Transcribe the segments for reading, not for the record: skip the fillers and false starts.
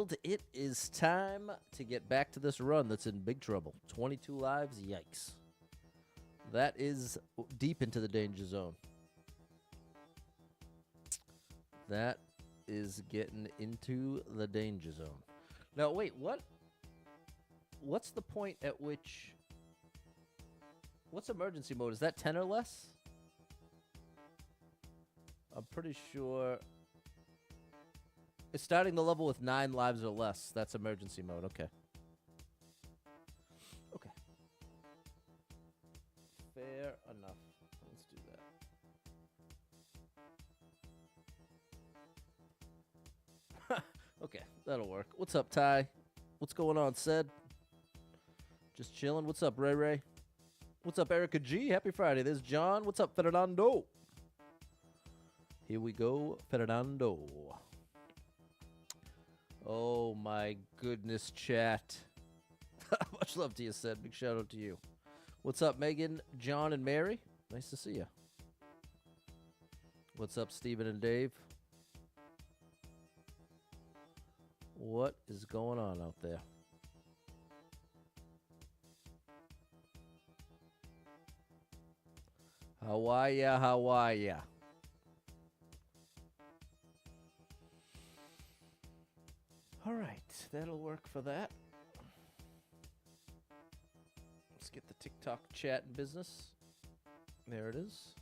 Guild, it is time to get back to this run that's in big trouble. 22 lives, yikes. That is deep into the danger zone. That is getting into the danger zone. Now, wait, what's the point at which... What's emergency mode? Is that 10 or less? I'm pretty sure... It's starting the level with 9 lives or less. That's emergency mode. Okay. Okay. Fair enough. Let's do that. Okay, that'll work. What's up, Ty? What's going on, Ced? Just chilling. What's up, Ray Ray? What's up, Erica G? Happy Friday. There's John. What's up, Fernando? Here we go, Fernando. Oh, my goodness, chat. Much love to you, Ced. Big shout out to you. What's up, Megan, John, and Mary? Nice to see you. What's up, Steven and Dave? What is going on out there? How are ya? How are ya? All right, that'll work for that. Let's get the TikTok chat in business. There it is.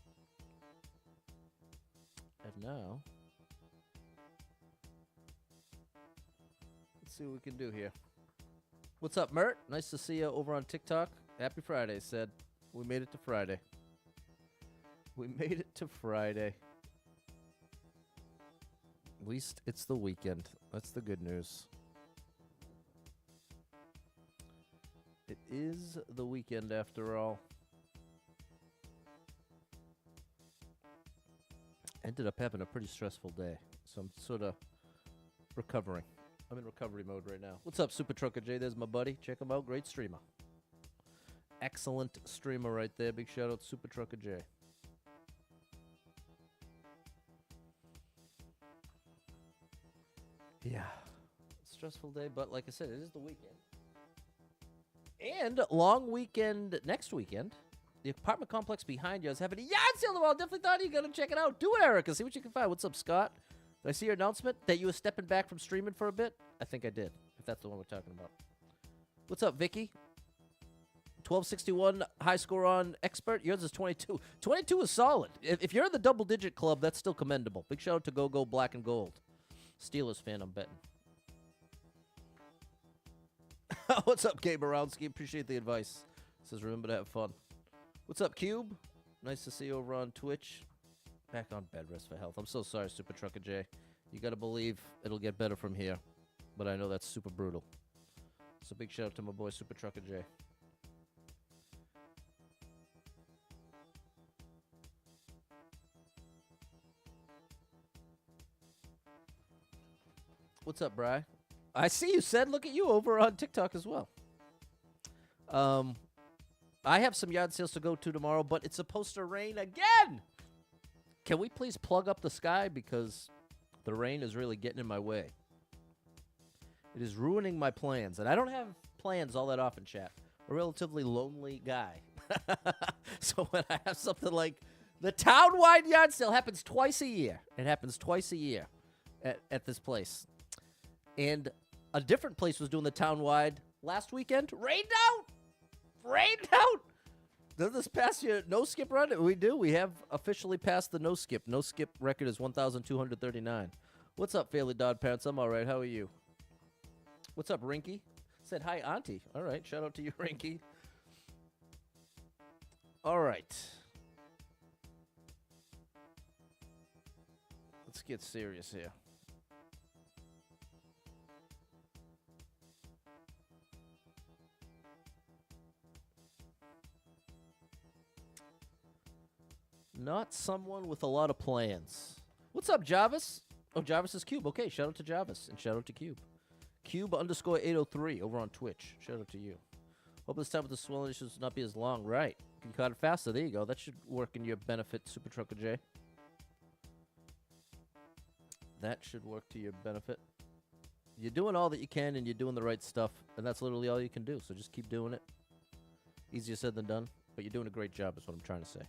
And now, let's see what we can do here. What's up, Mert? Nice to see you over on TikTok. Happy Friday, Said. We made it to Friday. We made it to Friday. At least it's the weekend. That's the good news. It is the weekend after all. Ended up having a pretty stressful day, so I'm sort of recovering. I'm in recovery mode right now. What's up, Super Trucker J? There's my buddy. Check him out. Great streamer. Excellent streamer right there. Big shout out to Super Trucker J. Yeah. Stressful day, but like I said, it is the weekend. And long weekend next weekend. The apartment complex behind you is having a yard sale tomorrow. Definitely thought you gotta check it out. Do it, Erica. See what you can find. What's up, Scott? Did I see your announcement that you were stepping back from streaming for a bit? I think I did, if that's the one we're talking about. What's up, Vicky? 1261 high score on expert. Yours is 22. 22 is solid. If you're in the double-digit club, that's still commendable. Big shout out to Go Black and Gold. Steelers fan, I'm betting. What's up, Gabe Aroundsky? Appreciate the advice. Says remember to have fun. What's up, Cube? Nice to see you over on Twitch. Back on bed rest for health. I'm so sorry, Super Trucker J. You gotta believe it'll get better from here. But I know that's super brutal. So big shout out to my boy, Super Trucker J. What's up, Bri? I see you, Said. Look at you over on TikTok as well. I have some yard sales to go to tomorrow, but it's supposed to rain again. Can we please plug up the sky? Because the rain is really getting in my way. It is ruining my plans. And I don't have plans all that often, chat. I'm a relatively lonely guy. So when I have something like the town-wide yard sale happens twice a year. It happens twice a year at this place. And a different place was doing the town-wide last weekend. Rained out! Rained out! Does this pass your no-skip run? We do. We have officially passed the no-skip. No-skip record is 1,239. What's up, Fairly Dodd Parents? I'm all right. How are you? What's up, Rinky? Said hi, Auntie. All right. Shout out to you, Rinky. All right. Let's get serious here. Not someone with a lot of plans. What's up, Jarvis? Oh, Jarvis is Cube. Okay, shout out to Jarvis and shout out to Cube. Cube_803 over on Twitch. Shout out to you. Hope this time with the swelling issues not be as long. Right. You caught it faster. There you go. That should work in your benefit, Super Trucker J. That should work to your benefit. You're doing all that you can, and you're doing the right stuff, and that's literally all you can do. So just keep doing it. Easier said than done, but you're doing a great job is what I'm trying to say.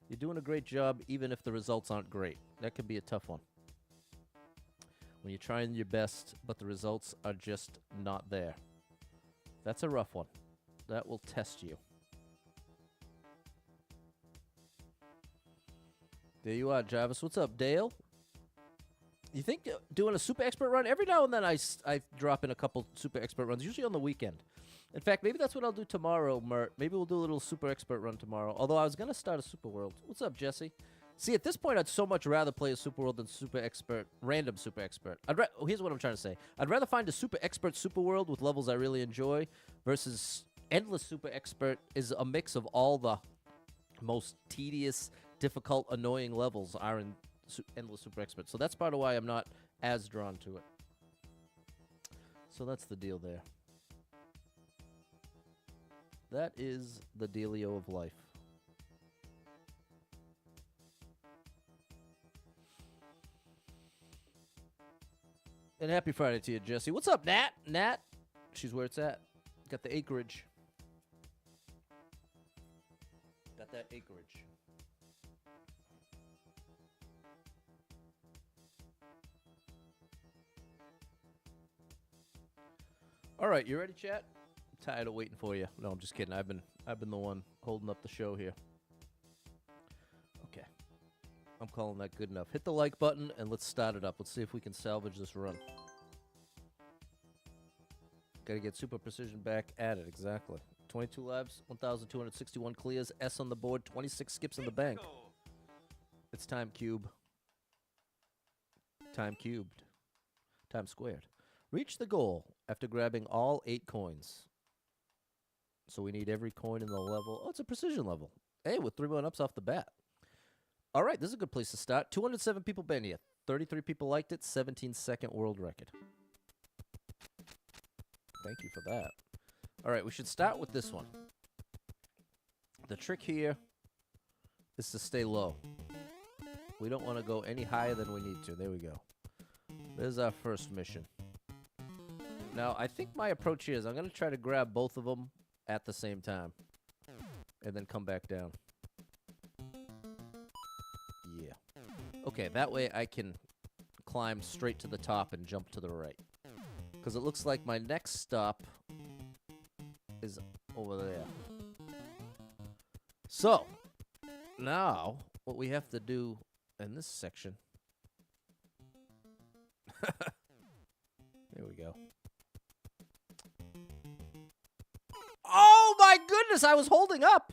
You're doing a great job even if the results aren't great. That could be a tough one. When you're trying your best, but the results are just not there. That's a rough one. That will test you. There you are, Jarvis. What's up, Dale? You think doing a super expert run? Every now and then I drop in a couple super expert runs, usually on the weekend. In fact, maybe that's what I'll do tomorrow, Mert. Maybe we'll do a little super expert run tomorrow. Although I was going to start a super world. What's up, Jesse? See, at this point, I'd so much rather play a super world than super expert, random super expert. Here's what I'm trying to say. I'd rather find a super expert super world with levels I really enjoy versus endless super expert is a mix of all the most tedious, difficult, annoying levels are in endless super expert. So that's part of why I'm not as drawn to it. So that's the deal there. That is the dealio of life. And happy Friday to you, Jesse. What's up, Nat? Nat, she's where it's at. Got the acreage. Got that acreage. All right, you ready, chat? I'm tired of waiting for you. No, I'm just kidding. I've been the one holding up the show here. Okay. I'm calling that good enough. Hit the like button and let's start it up. Let's see if we can salvage this run. Gotta get super precision back at it, exactly. 22 lives, 1,261 clears, S on the board, 26 skips in the bank. It's time cube. Time cubed. Time squared. Reach the goal after grabbing all 8 coins. So we need every coin in the level. Oh, it's a precision level. Hey, with 3 1-ups off the bat. All right, this is a good place to start. 207 people been here. 33 people liked it. 17-second world record. Thank you for that. All right, we should start with this one. The trick here is to stay low. We don't want to go any higher than we need to. There we go. There's our first mission. Now, I think my approach here is I'm going to try to grab both of them at the same time. And then come back down. Yeah. Okay, that way I can climb straight to the top and jump to the right. Because it looks like my next stop is over there. So, now, what we have to do in this section... There we go. Oh my goodness, I was holding up!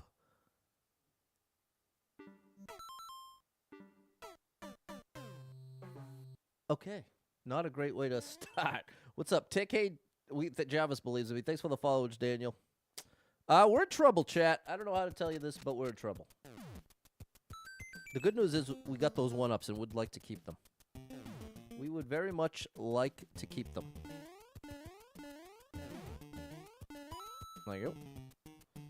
Okay, not a great way to start. What's up, Tick? Hey, Jarvis believes in me. Thanks for the followers, Daniel. We're in trouble, chat. I don't know how to tell you this, but we're in trouble. The good news is we got those 1-ups and would like to keep them. We would very much like to keep them. There you go.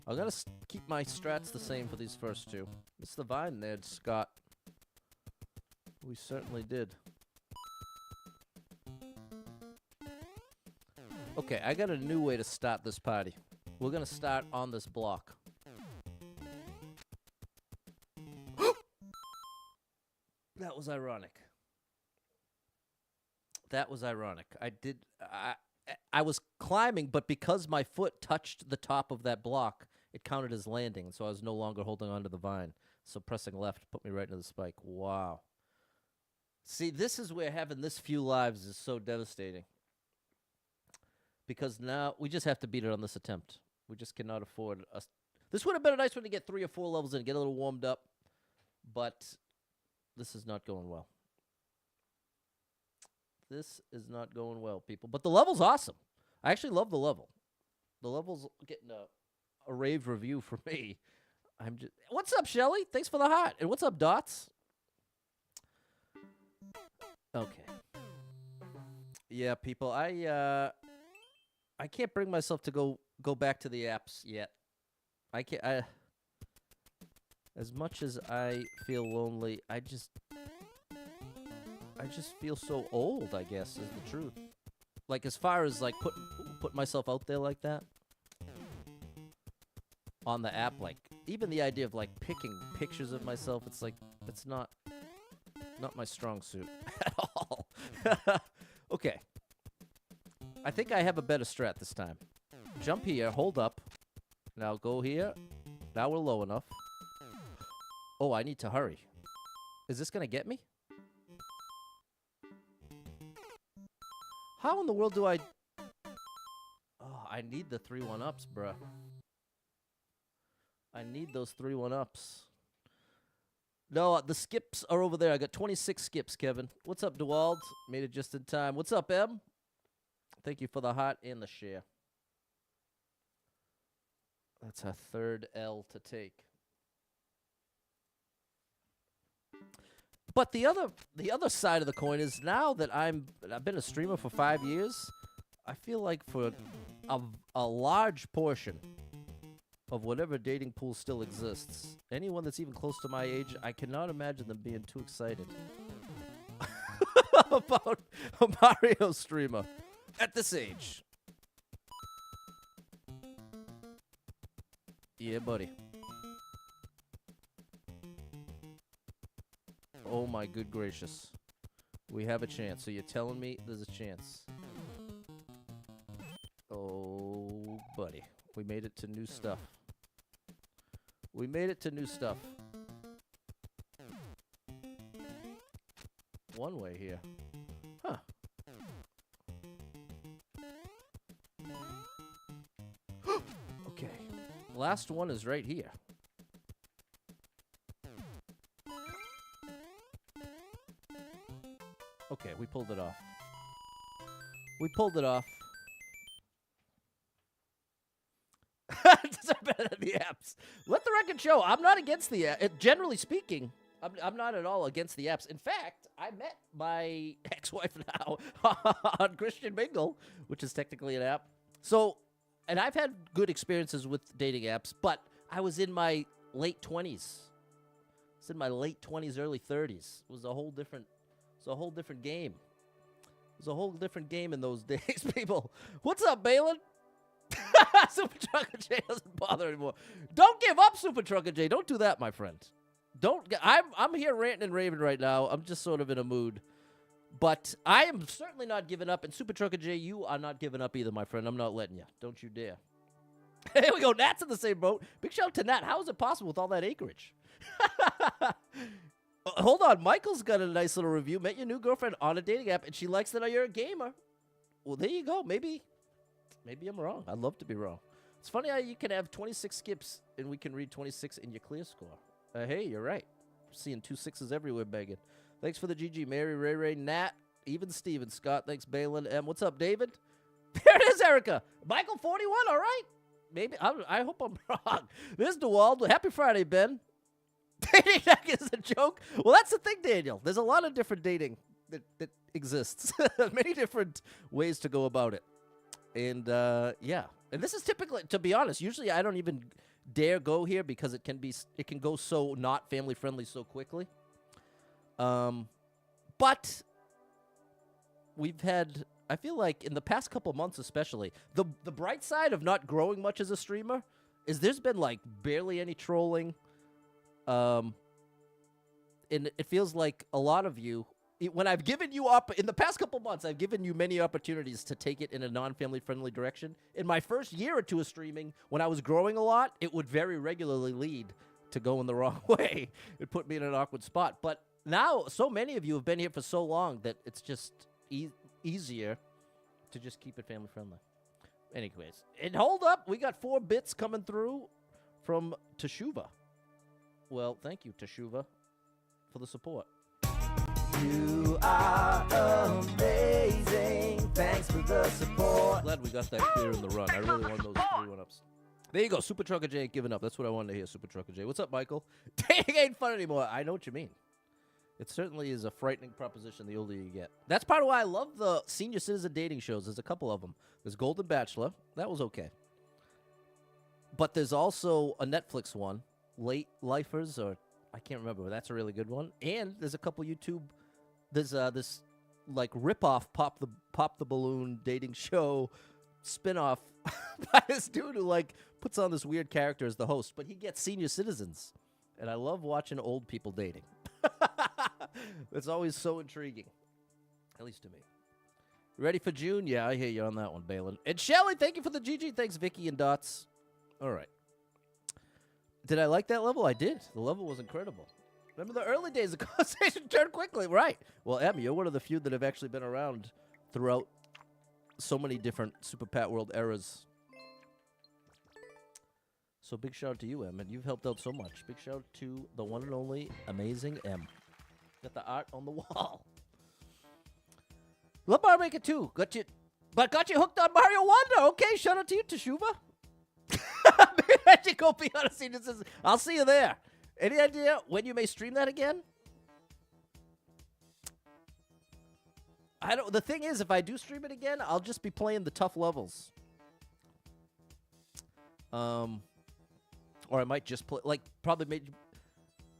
I'm going to keep my strats the same for these first 2. It's the vine there, Scott. We certainly did. Okay, I got a new way to start this party. We're going to start on this block. That was ironic. That was ironic. I was climbing, but because my foot touched the top of that block, it counted as landing, so I was no longer holding onto the vine. So pressing left put me right into the spike. Wow. See, this is where having this few lives is so devastating. Because now we just have to beat it on this attempt. We just cannot afford us. This would have been a nice one to get 3 or 4 levels in, get a little warmed up. But this is not going well. This is not going well, people. But the level's awesome. I actually love the level. The level's getting a rave review for me. What's up, Shelly? Thanks for the heart. And what's up, Dots? Okay. Yeah, people. I can't bring myself to go back to the apps yet. I can't. As much as I feel lonely, I just feel so old, I guess, is the truth. Like, as far as, like, put myself out there like that. On the app, like, even the idea of, like, picking pictures of myself, it's like, it's not my strong suit at all. Okay. I think I have a better strat this time. Jump here, hold up. Now go here. Now we're low enough. Oh, I need to hurry. Is this gonna get me? How in the world do I... Oh, I need the 3 1-ups, bruh. I need those 3 1-ups. No, the skips are over there. I got 26 skips, Kevin. What's up, DeWald? Made it just in time. What's up, Em? Thank you for the heart and the share. That's a third L to take. But the other side of the coin is now that I've been a streamer for 5 years, I feel like for a large portion of whatever dating pool still exists, anyone that's even close to my age, I cannot imagine them being too excited about a Mario streamer at this age. Yeah, buddy. Oh my good gracious. We have a chance. So you're telling me there's a chance. Oh, buddy. We made it to new stuff. We made it to new stuff. One way here. Huh. Okay. Last one is right here. Okay, we pulled it off. We pulled it off. These are better than the apps. Let the record show, I'm not against the app. Generally speaking, I'm not at all against the apps. In fact, I met my ex-wife now on Christian Mingle, which is technically an app. So, and I've had good experiences with dating apps, but I was in my late 20s. It's in my late 20s, early 30s. It was a whole different game. It was a whole different game in those days, people. What's up, Balin? Super Trucker J doesn't bother anymore. Don't give up, Super Trucker J. Don't do that, my friend. I'm here ranting and raving right now. I'm just sort of in a mood. But I am certainly not giving up. And Super Trucker J, you are not giving up either, my friend. I'm not letting you. Don't you dare. Here we go. Nat's in the same boat. Big shout out to Nat. How is it possible with all that acreage? Hold on. Michael's got a nice little review. Met your new girlfriend on a dating app, and she likes that you're a gamer. Well, there you go. Maybe I'm wrong. I'd love to be wrong. It's funny how you can have 26 skips, and we can read 26 in your clear score. Hey, you're right. Seeing 2 6s everywhere, begging. Thanks for the GG. Mary, Ray, Nat, even Steven, Scott. Thanks, Balin. M. What's up, David? There it is, Erica. Michael 41. All right. Maybe. I hope I'm wrong. There's DeWald. Happy Friday, Ben. Dating is a joke. Well, that's the thing, Daniel. There's a lot of different dating that exists. Many different ways to go about it. And, yeah. And this is typically, to be honest, usually I don't even dare go here because it can go so not family friendly so quickly. But we've had, I feel like in the past couple months especially, the bright side of not growing much as a streamer is there's been like barely any trolling. And it feels like a lot of you, when I've given you up in the past couple months, I've given you many opportunities to take it in a non-family friendly direction. In my first year or two of streaming, when I was growing a lot, it would very regularly lead to going the wrong way. It put me in an awkward spot. But now, so many of you have been here for so long that it's just easier to just keep it family friendly. Anyways, and hold up, we got 4 bits coming through from Teshuva. Well, thank you, Teshuva, for the support. You are amazing. Thanks for the support. Glad we got that clear in the run. I really want those 3 1-ups. There you go. Super Trucker J ain't giving up. That's what I wanted to hear, Super Trucker J. What's up, Michael? Dating ain't fun anymore. I know what you mean. It certainly is a frightening proposition the older you get. That's part of why I love the senior citizen dating shows. There's a couple of them. There's Golden Bachelor. That was okay. But there's also a Netflix one, Late Lifers, or I can't remember. That's a really good one. And there's a couple YouTube there's this like rip-off pop the balloon dating show spin-off by this dude who like puts on this weird character as the host, but he gets senior citizens. And I love watching old people dating. It's always so intriguing. At least to me. Ready for June? Yeah, I hear you on that one, Balin. And Shelly, thank you for the GG. Thanks, Vicky and Dots. All right. Did I like that level? I did. The level was incredible. Remember the early days, the conversation turned quickly. Right. Well, Em, you're one of the few that have actually been around throughout so many different Super Pat World eras. So big shout out to you, Em, and you've helped out so much. Big shout out to the one and only amazing Em. Got the art on the wall. Love Mario Maker 2. Got you hooked on Mario Wonder. Okay, shout out to you, Teshuva. Maybe I should go be honest. I'll see you there. Any idea when you may stream that again? I don't. The thing is, if I do stream it again, I'll just be playing the tough levels. Or I might just play, like, probably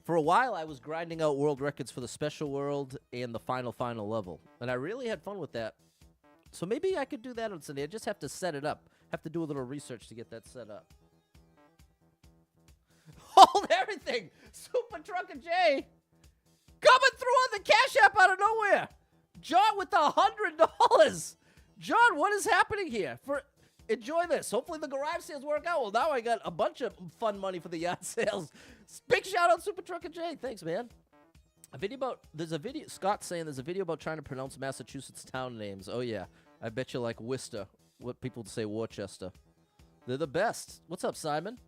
for a while, I was grinding out world records for the special world and the final level. And I really had fun with that. So maybe I could do that on Sunday. I just have to set it up. Have to do a little research to get that set up. Hold everything! Super Trucker J! Coming through on the Cash App out of nowhere! John with the $100! John, what is happening here? Enjoy this. Hopefully the garage sales work out. Well, now I got a bunch of fun money for the yard sales. Big shout out, Super Trucker J. Thanks, man. Scott's saying there's a video about trying to pronounce Massachusetts town names. Oh, yeah. I bet you like Worcester. What people would say Worcester. They're the best. What's up, Simon?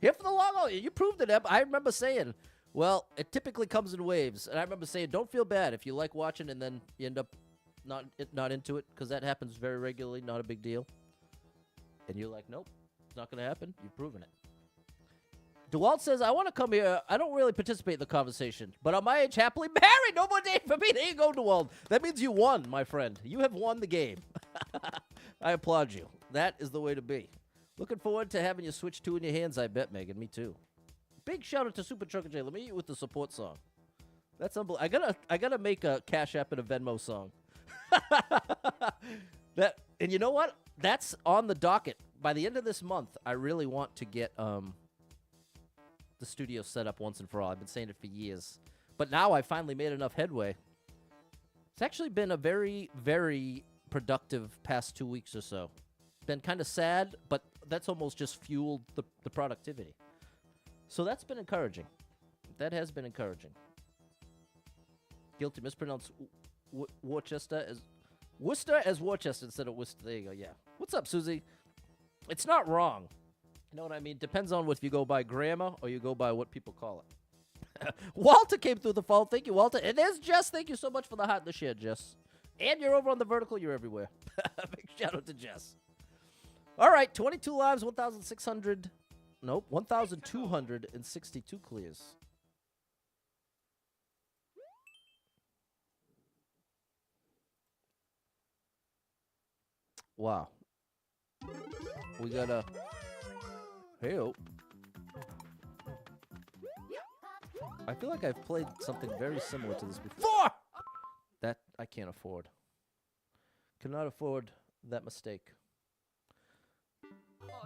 Here for the long haul. You proved it, Eb. I remember saying, well, it typically comes in waves. And I remember saying, don't feel bad if you like watching and then you end up not into it, because that happens very regularly. Not a big deal. And you're like, nope, it's not going to happen. You've proven it. DeWalt says, I want to come here. I don't really participate in the conversation, but on my age, happily married. No more dating for me. There you go, DeWalt. That means you won, my friend. You have won the game. I applaud you. That is the way to be. Looking forward to having you Switch 2 in your hands, I bet, Megan. Me too. Big shout out to Super Trucker J. Let me eat you with the support song. That's unbelievable. I gotta make a Cash App and a Venmo song. And you know what? That's on the docket. By the end of this month, I really want to get the studio set up once and for all. I've been saying it for years. But now I finally made enough headway. It's actually been a very, very productive past 2 weeks or so. Been kind of sad, but that's almost just fueled the productivity. So that's been encouraging. That has been encouraging. Guilty, mispronounced Worcester as Worcester instead of Worcester. There you go, yeah. What's up, Susie? It's not wrong. You know what I mean? Depends on if you go by grammar or you go by what people call it. Walter came through the fall. Thank you, Walter. And there's Jess. Thank you so much for the heart and the share, Jess. And you're over on the vertical. You're everywhere. Big shout out to Jess. All right, 22 lives, 1,600. Nope, 1,262 clears. Wow. We got a... Hey-oh. I feel like I've played something very similar to this before. That I can't afford. Cannot afford that mistake.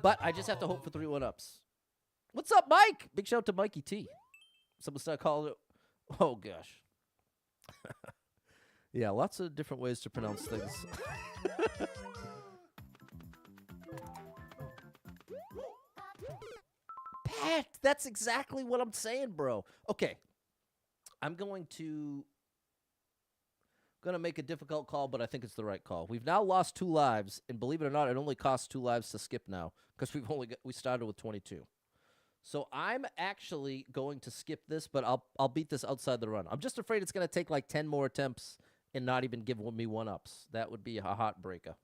But I just have to hope for 3 1-ups. What's up, Mike? Big shout out to Mikey T. Someone start calling it... Oh, gosh. Yeah, lots of different ways to pronounce things. Pat, that's exactly what I'm saying, bro. Okay. I'm going to make a difficult call, but I think it's the right call. We've now lost 2 lives, and believe it or not, it only costs 2 lives to skip now because we started with 22. So I'm actually going to skip this, but I'll beat this outside the run. I'm just afraid it's going to take like 10 more attempts and not even give me 1-ups. That would be a heartbreaker.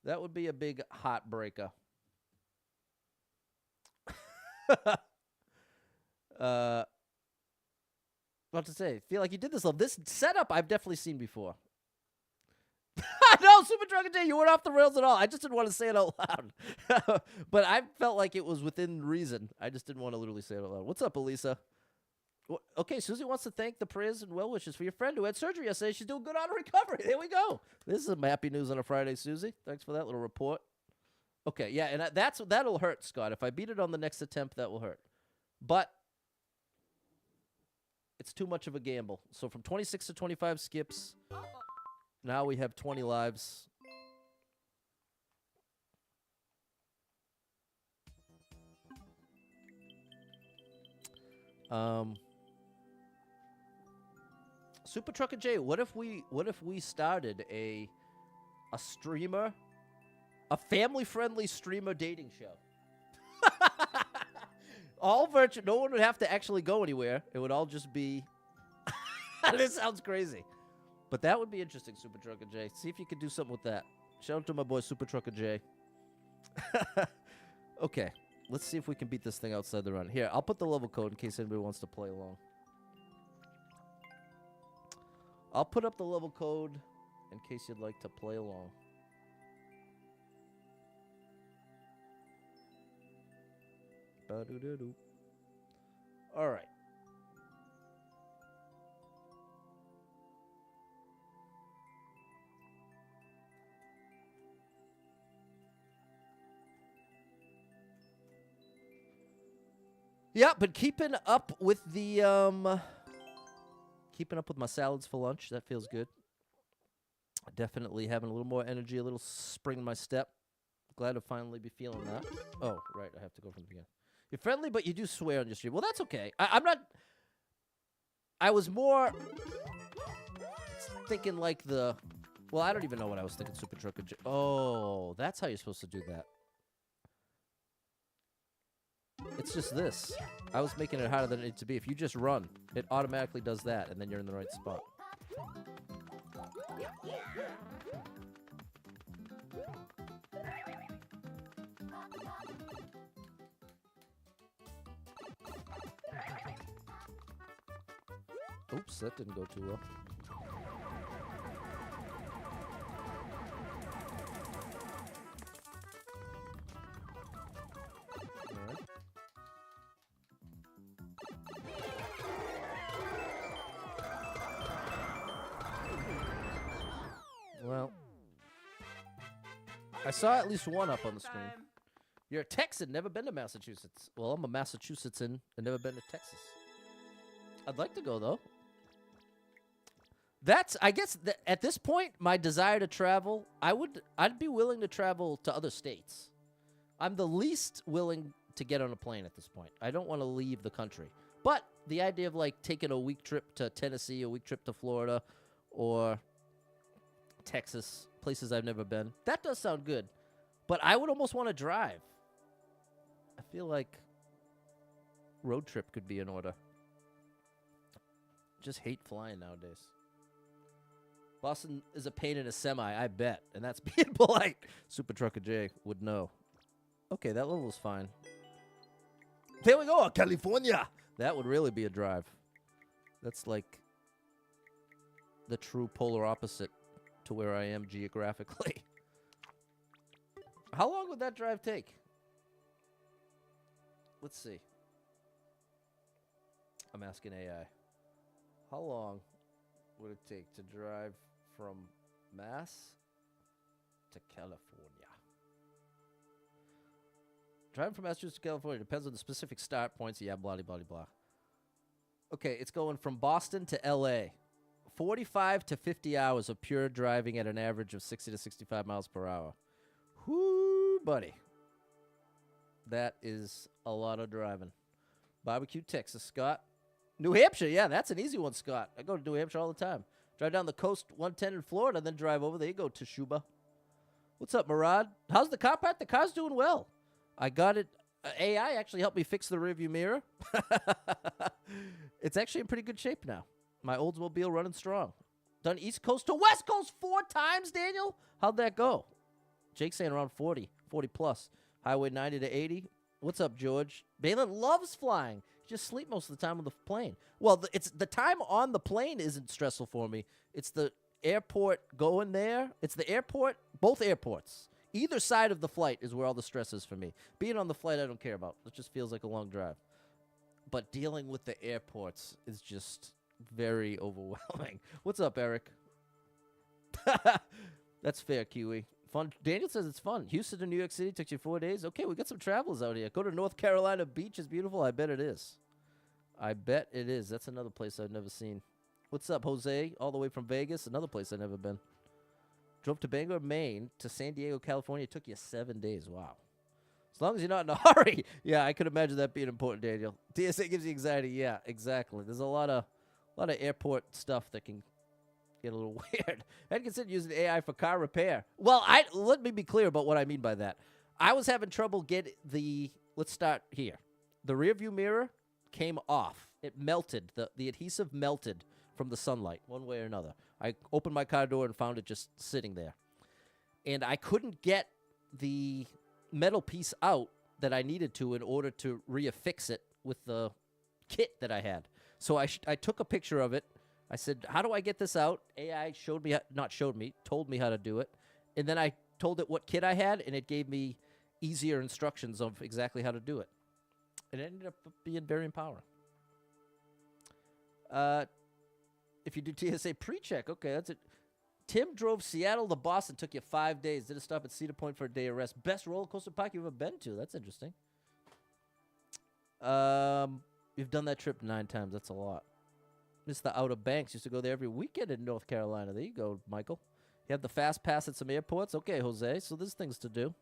That would be a big heartbreaker. What to say? Feel like you did this. This setup I've definitely seen before. No, Super Dragon Day, you weren't off the rails at all. I just didn't want to say it out loud. But I felt like it was within reason. I just didn't want to literally say it out loud. What's up, Elisa? Okay, Susie wants to thank the prayers and well wishes for your friend who had surgery yesterday. She's doing good on her recovery. There we go. This is some happy news on a Friday, Susie. Thanks for that little report. Okay, yeah, and that'll hurt, Scott. If I beat it on the next attempt, that will hurt. But it's too much of a gamble. So from 26 to 25 skips, now we have 20 lives. Super Trucker J, what if we started a streamer, a family-friendly streamer dating show? All virtual. No one would have to actually go anywhere. It would all just be. This sounds crazy, but that would be interesting, Super Trucker J. See if you could do something with that. Shout out to my boy Super Trucker J. Okay, let's see if we can beat this thing outside the run. Here, I'll put the level code in case anybody wants to play along. I'll put up the level code in case you'd like to play along. Ba-do-do-do. All right. Yeah, but keeping up with the keeping up with my salads for lunch, that feels good. Definitely having a little more energy, a little spring in my step. Glad to finally be feeling that. Oh, right, I have to go from the beginning. You're friendly, but you do swear on your stream. Well, that's okay. I'm not. I was more thinking like the. Well, I don't even know what I was thinking. Super Trucker. Oh, that's how you're supposed to do that. It's just this. I was making it harder than it needs to be. If you just run, it automatically does that, and then you're in the right spot. Oops, that didn't go too well. Well, I saw at least one up on the screen. You're a Texan, never been to Massachusetts. Well, I'm a Massachusettsan and never been to Texas. I'd like to go, though. That's, I guess, at this point, my desire to travel, I'd be willing to travel to other states. I'm the least willing to get on a plane at this point. I don't want to leave the country. But the idea of, like, taking a week trip to Tennessee, a week trip to Florida, or Texas, places I've never been, that does sound good. But I would almost want to drive. I feel like road trip could be in order. Just hate flying nowadays. Boston is a pain in a semi, I bet. And that's being polite. Super Trucker J would know. Okay, that level's fine. There we go, California. That would really be a drive. That's like the true polar opposite to where I am geographically. How long would that drive take? Let's see. I'm asking AI. How long would it take to drive from Mass to California? Driving from Massachusetts to California depends on the specific start points. Yeah, blah, blah, blah, blah. Okay, it's going from Boston to L.A. 45 to 50 hours of pure driving at an average of 60 to 65 miles per hour. Whoo, buddy. That is a lot of driving. Barbecue, Texas, Scott. New Hampshire, yeah, that's an easy one, Scott. I go to New Hampshire all the time. Drive down the coast 110 in Florida, then drive over. There you go, Teshuba. What's up, Murad? How's the car part? The car's doing well. I got it. AI actually helped me fix the rearview mirror. It's actually in pretty good shape now. My Oldsmobile running strong. Done East Coast to West Coast 4 times, Daniel? How'd that go? Jake's saying around 40 plus. Highway 90 to 80. What's up, George? Balin loves flying. He just sleep most of the time on the plane. Well, it's the time on the plane isn't stressful for me. It's the airport going there. It's the airport, both airports. Either side of the flight is where all the stress is for me. Being on the flight, I don't care about. It just feels like a long drive. but dealing with the airports is just very overwhelming. What's up, Eric? That's fair, Kiwi. Fun. Daniel says it's fun. Houston to New York City took you 4 days. Okay, we got some travelers out here. Go to North Carolina Beach. Is beautiful. I bet it is. I bet it is. That's another place I've never seen. What's up, Jose? All the way from Vegas. Another place I've never been. Drove to Bangor, Maine to San Diego, California. It took you 7 days. Wow. As long as you're not in a hurry. Yeah, I could imagine that being important, Daniel. TSA gives you anxiety. Yeah, exactly. There's a lot of airport stuff that can get a little weird. I'd consider using AI for car repair. Well, let me be clear about what I mean by that. I was having trouble getting let's start here. The rear view mirror came off. It melted. The adhesive melted from the sunlight, one way or another. I opened my car door and found it just sitting there. And I couldn't get the metal piece out that I needed to in order to reaffix it with the kit that I had. So I took a picture of it. I said, how do I get this out? AI told me how to do it. And then I told it what kit I had, and it gave me easier instructions of exactly how to do it. It ended up being very empowering. If you do TSA pre-check, okay, that's it. Tim drove Seattle to Boston, took you 5 days. Did a stop at Cedar Point for a day of rest. Best roller coaster park you've ever been to. That's interesting. You've done that trip 9 times. That's a lot. Missed the Outer Banks. Used to go there every weekend in North Carolina. There you go, Michael. You have the fast pass at some airports. Okay, Jose. So there's things to do.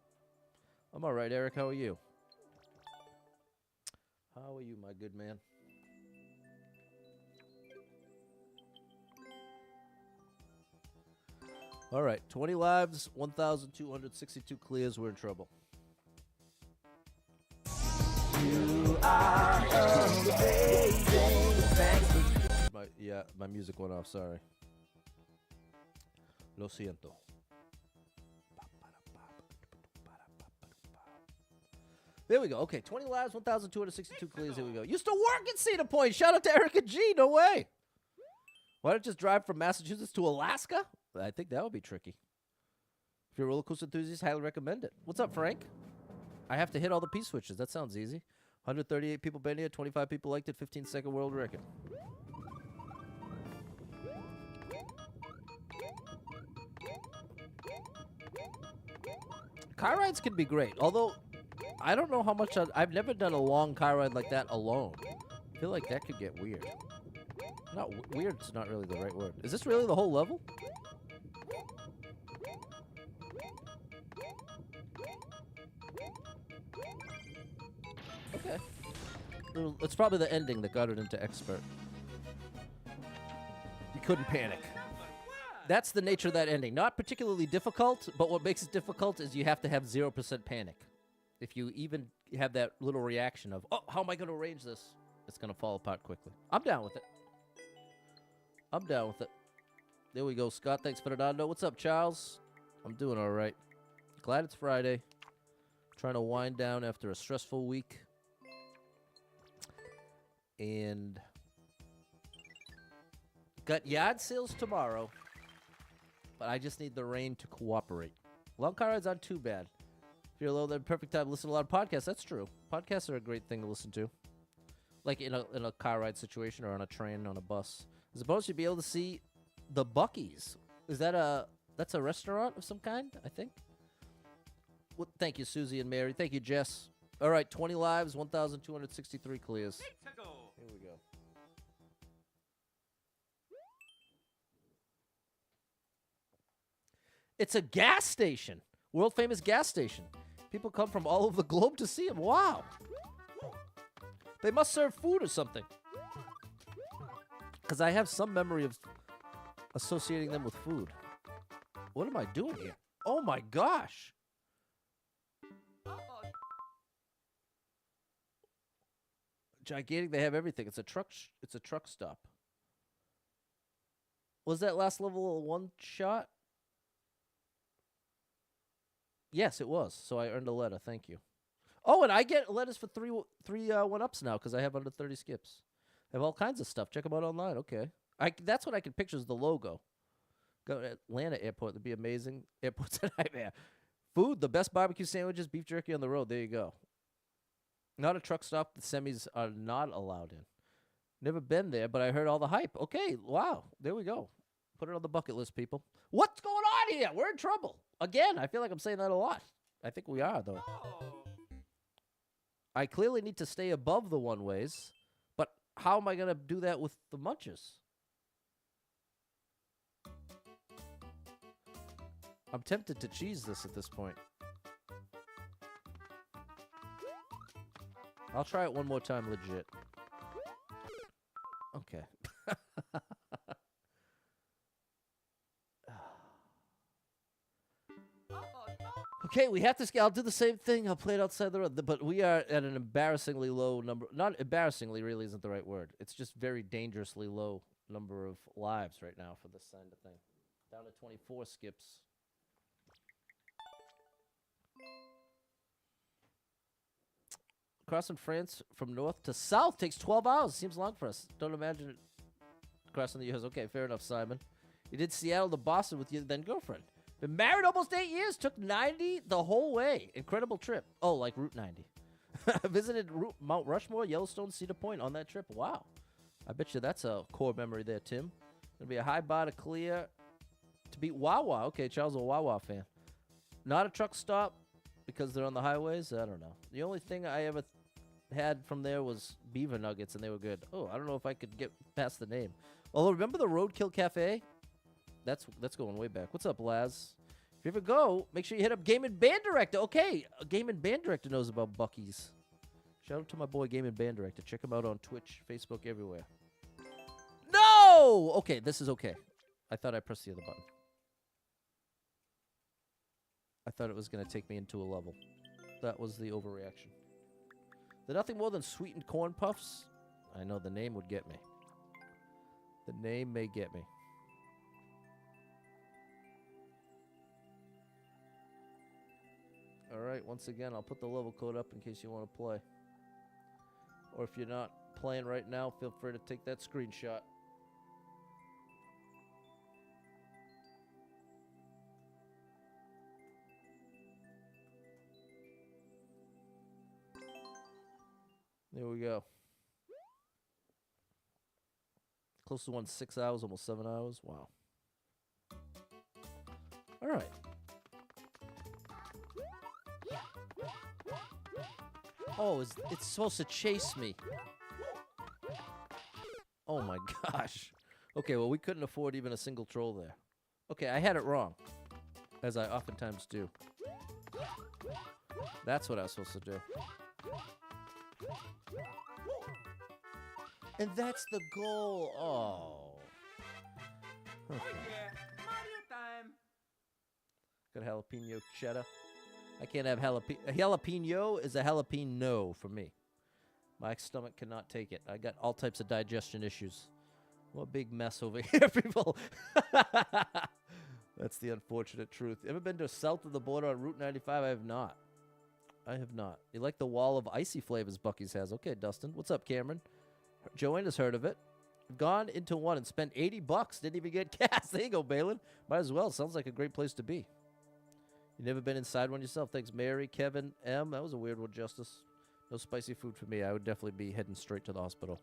I'm all right, Eric. How are you? How are you, my good man? All right, 20 lives, 1,262 clears. We're in trouble. You are amazing. My music went off. Sorry. Lo siento. There we go. Okay, 20 lives, 1,262 clears. Here we go. Used to work at Cedar Point. Shout out to Erica G. No way. Why don't you just drive from Massachusetts to Alaska? I think that would be tricky. If you're a roller coaster enthusiast, highly recommend it. What's up, Frank? I have to hit all the P-switches. That sounds easy. 138 people been here. 25 people liked it. 15-second world record. Car rides can be great. Although, I don't know how much... I've never done a long car ride like that alone. I feel like that could get weird. Not weird. It's not really the right word. Is this really the whole level? Okay. It's probably the ending that got it into expert. You couldn't panic. That's the nature of that ending. Not particularly difficult, but what makes it difficult is you have to have 0% panic. If you even have that little reaction of, oh, how am I going to arrange this? It's going to fall apart quickly. I'm down with it. I'm down with it. There we go, Scott. Thanks, Fernando. What's up, Charles? I'm doing all right. Glad it's Friday. Trying to wind down after a stressful week. And got yard sales tomorrow, but I just need the rain to cooperate. Long car rides aren't too bad. If you're alone, then perfect time to listen to a lot of podcasts. That's true. Podcasts are a great thing to listen to. Like in a car ride situation or on a train, on a bus. I suppose you'd be able to see the Buc-ee's. Is that that's a restaurant of some kind, I think? Well, thank you, Susie and Mary. Thank you, Jess. All right, 20 lives, 1,263 clears. Here we go. It's a gas station. World famous gas station. People come from all over the globe to see them. Wow. They must serve food or something. Because I have some memory of associating them with food. What am I doing here? Oh my gosh. Gigantic. They have everything. It's a truck. It's a truck stop. Was that last level a one shot? Yes, it was. So I earned a letter. Thank you. Oh, and I get letters for three 1-ups now because I have under 30 skips. I have all kinds of stuff. Check them out online. Okay. That's what I can picture is the logo. Go to Atlanta Airport. That'd be amazing. Airport's a nightmare. Food, the best barbecue sandwiches, beef jerky on the road. There you go. Not a truck stop. The semis are not allowed in. Never been there, but I heard all the hype. Okay, wow. There we go. Put it on the bucket list, people. What's going on here? We're in trouble. Again, I feel like I'm saying that a lot. I think we are, though. I clearly need to stay above the one-ways, but how am I going to do that with the munches? I'm tempted to cheese this at this point. I'll try it one more time legit. Okay. Okay, we have to. I'll do the same thing. I'll play it outside the road. But we are at an embarrassingly low number. Not embarrassingly, really isn't the right word. It's just very dangerously low number of lives right now for this kind of thing. Down to 24 skips. Crossing France from north to south takes 12 hours. Seems long for us. Don't imagine it crossing the US. Okay, fair enough, Simon. You did Seattle to Boston with your then girlfriend. Been married almost 8 years. Took 90 the whole way. Incredible trip. Oh, like Route 90. Visited Mount Rushmore, Yellowstone, Cedar Point on that trip. Wow. I bet you that's a core memory there, Tim. Gonna be a high bar to clear to beat Wawa. Okay, Charles, a Wawa fan. Not a truck stop because they're on the highways. I don't know. The only thing I ever had from there was beaver nuggets, and they were good. Oh, I don't know if I could get past the name. Although, remember the Roadkill Cafe? That's going way back. What's up, Laz? If you ever go, make sure you hit up Game and Band Director. Okay, a Game and Band Director knows about Buc-ee's. Shout out to my boy Game and Band Director. Check him out on Twitch, Facebook, everywhere. No! Okay, this is okay. I thought I pressed the other button. I thought it was going to take me into a level. That was the overreaction. They're nothing more than sweetened corn puffs. I know the name would get me. The name may get me. All right, once again, I'll put the level code up in case you want to play. Or if you're not playing right now, feel free to take that screenshot. There we go. Close to 6 hours, almost 7 hours. Wow. All right. Oh, it's supposed to chase me. Oh my gosh. Okay, well, we couldn't afford even a single troll there. Okay, I had it wrong, as I oftentimes do. That's what I was supposed to do. And that's the goal. Oh. Okay. Oh yeah, Mario time. Got jalapeno cheddar. I can't have jalapeno. A jalapeno is a jalapeno for me. My stomach cannot take it. I got all types of digestion issues. What a big mess over here, people. That's the unfortunate truth. Ever been to south of the border on Route 95? I have not. I have not. You like the wall of icy flavors Buc-ee's has. Okay, Dustin. What's up, Cameron? Joanna's heard of it. Gone into one and spent $80. Didn't even get gas. There you go, Balin. Might as well. Sounds like a great place to be. You never been inside one yourself? Thanks, Mary, Kevin, M. That was a weird one, Justice. No spicy food for me. I would definitely be heading straight to the hospital.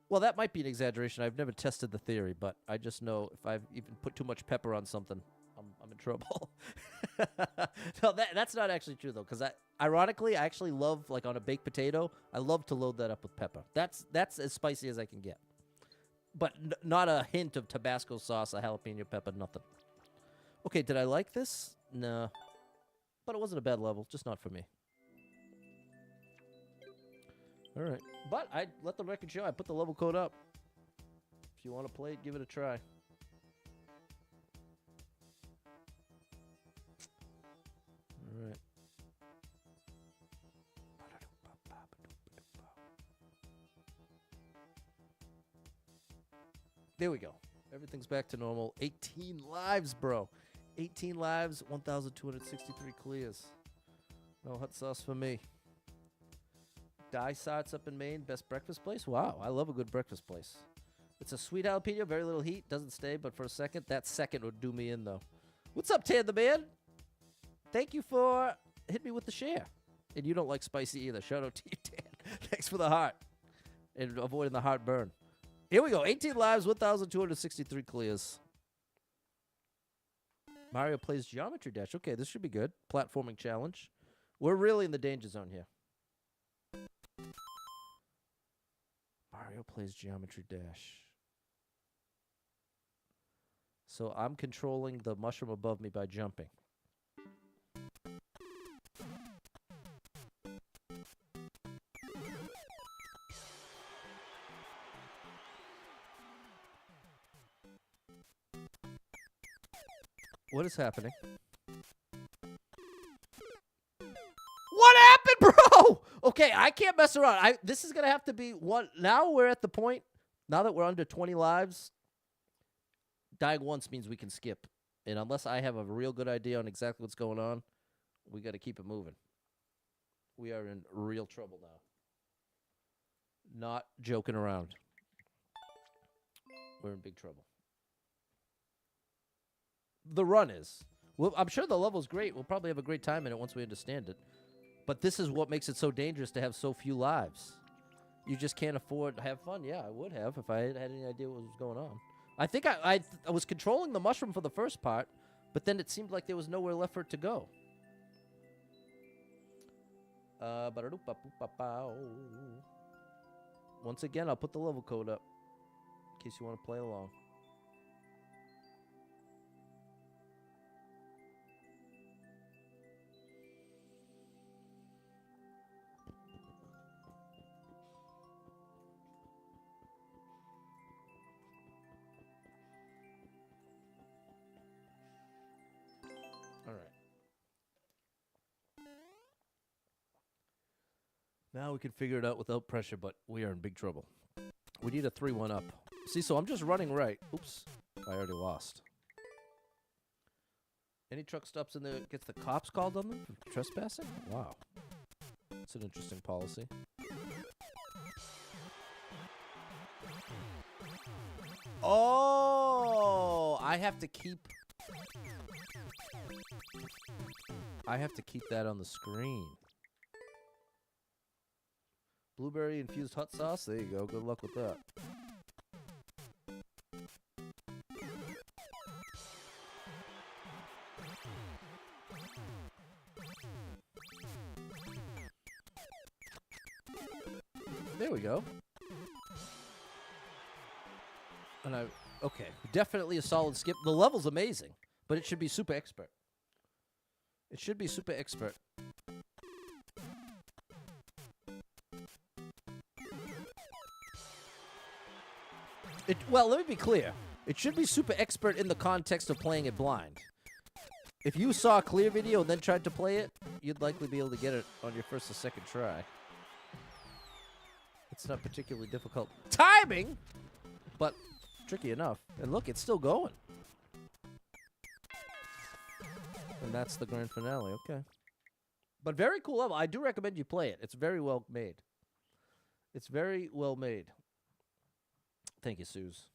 Well, that might be an exaggeration. I've never tested the theory, but I just know if I've even put too much pepper on something, I'm in trouble. No, that's not actually true, though, because ironically, I actually love, like on a baked potato, I love to load that up with pepper. That's as spicy as I can get. But not a hint of Tabasco sauce, a jalapeno pepper, nothing. Okay, did I like this? No. But it wasn't a bad level, just not for me. All right. But I let the record show I put the level code up. If you want to play it, give it a try. All right. There we go. Everything's back to normal. 18 lives, bro. 18 lives, 1,263 clears. No hot sauce for me. Dysart's up in Maine. Best breakfast place? Wow, I love a good breakfast place. It's a sweet jalapeno, very little heat. Doesn't stay, but for a second, that second would do me in, though. What's up, Tan the Man? Thank you for hitting me with the share. And you don't like spicy either. Shout out to you, Dan. Thanks for the heart. And avoiding the heart burn. Here we go. 18 lives, 1,263 clears. Mario plays Geometry Dash. Okay, this should be good. Platforming challenge. We're really in the danger zone here. Mario plays Geometry Dash. So I'm controlling the mushroom above me by jumping. What is happening? What happened, bro? Okay, I can't mess around. This is going to have to be one. Now we're at the point, now that we're under 20 lives, dying once means we can skip. And unless I have a real good idea on exactly what's going on, we got to keep it moving. We are in real trouble now. Not joking around. We're in big trouble. The run is. Well, I'm sure the level's great. We'll probably have a great time in it once we understand it. But this is what makes it so dangerous to have so few lives. You just can't afford to have fun. Yeah, I would have if I had any idea what was going on. I think I was controlling the mushroom for the first part, but then it seemed like there was nowhere left for it to go. Once again, I'll put the level code up in case you want to play along. All right. Now we can figure it out without pressure, but we are in big trouble. We need a 3-1 up. See, so I'm just running right. Oops. I already lost. Any truck stops in there gets the cops called on them for trespassing? Wow. That's an interesting policy. Oh, I have to keep that on the screen. Blueberry infused hot sauce. There you go. Good luck with that. There we go. And okay, definitely a solid skip. The level's amazing, but it should be super expert. It should be super expert. Well, let me be clear. It should be super expert in the context of playing it blind. If you saw a clear video and then tried to play it, you'd likely be able to get it on your first or second try. It's not particularly difficult timing, but tricky enough. And look, it's still going. And that's the grand finale, okay. But very cool level. I do recommend you play it. It's very well made. It's very well made. Thank you, Suze.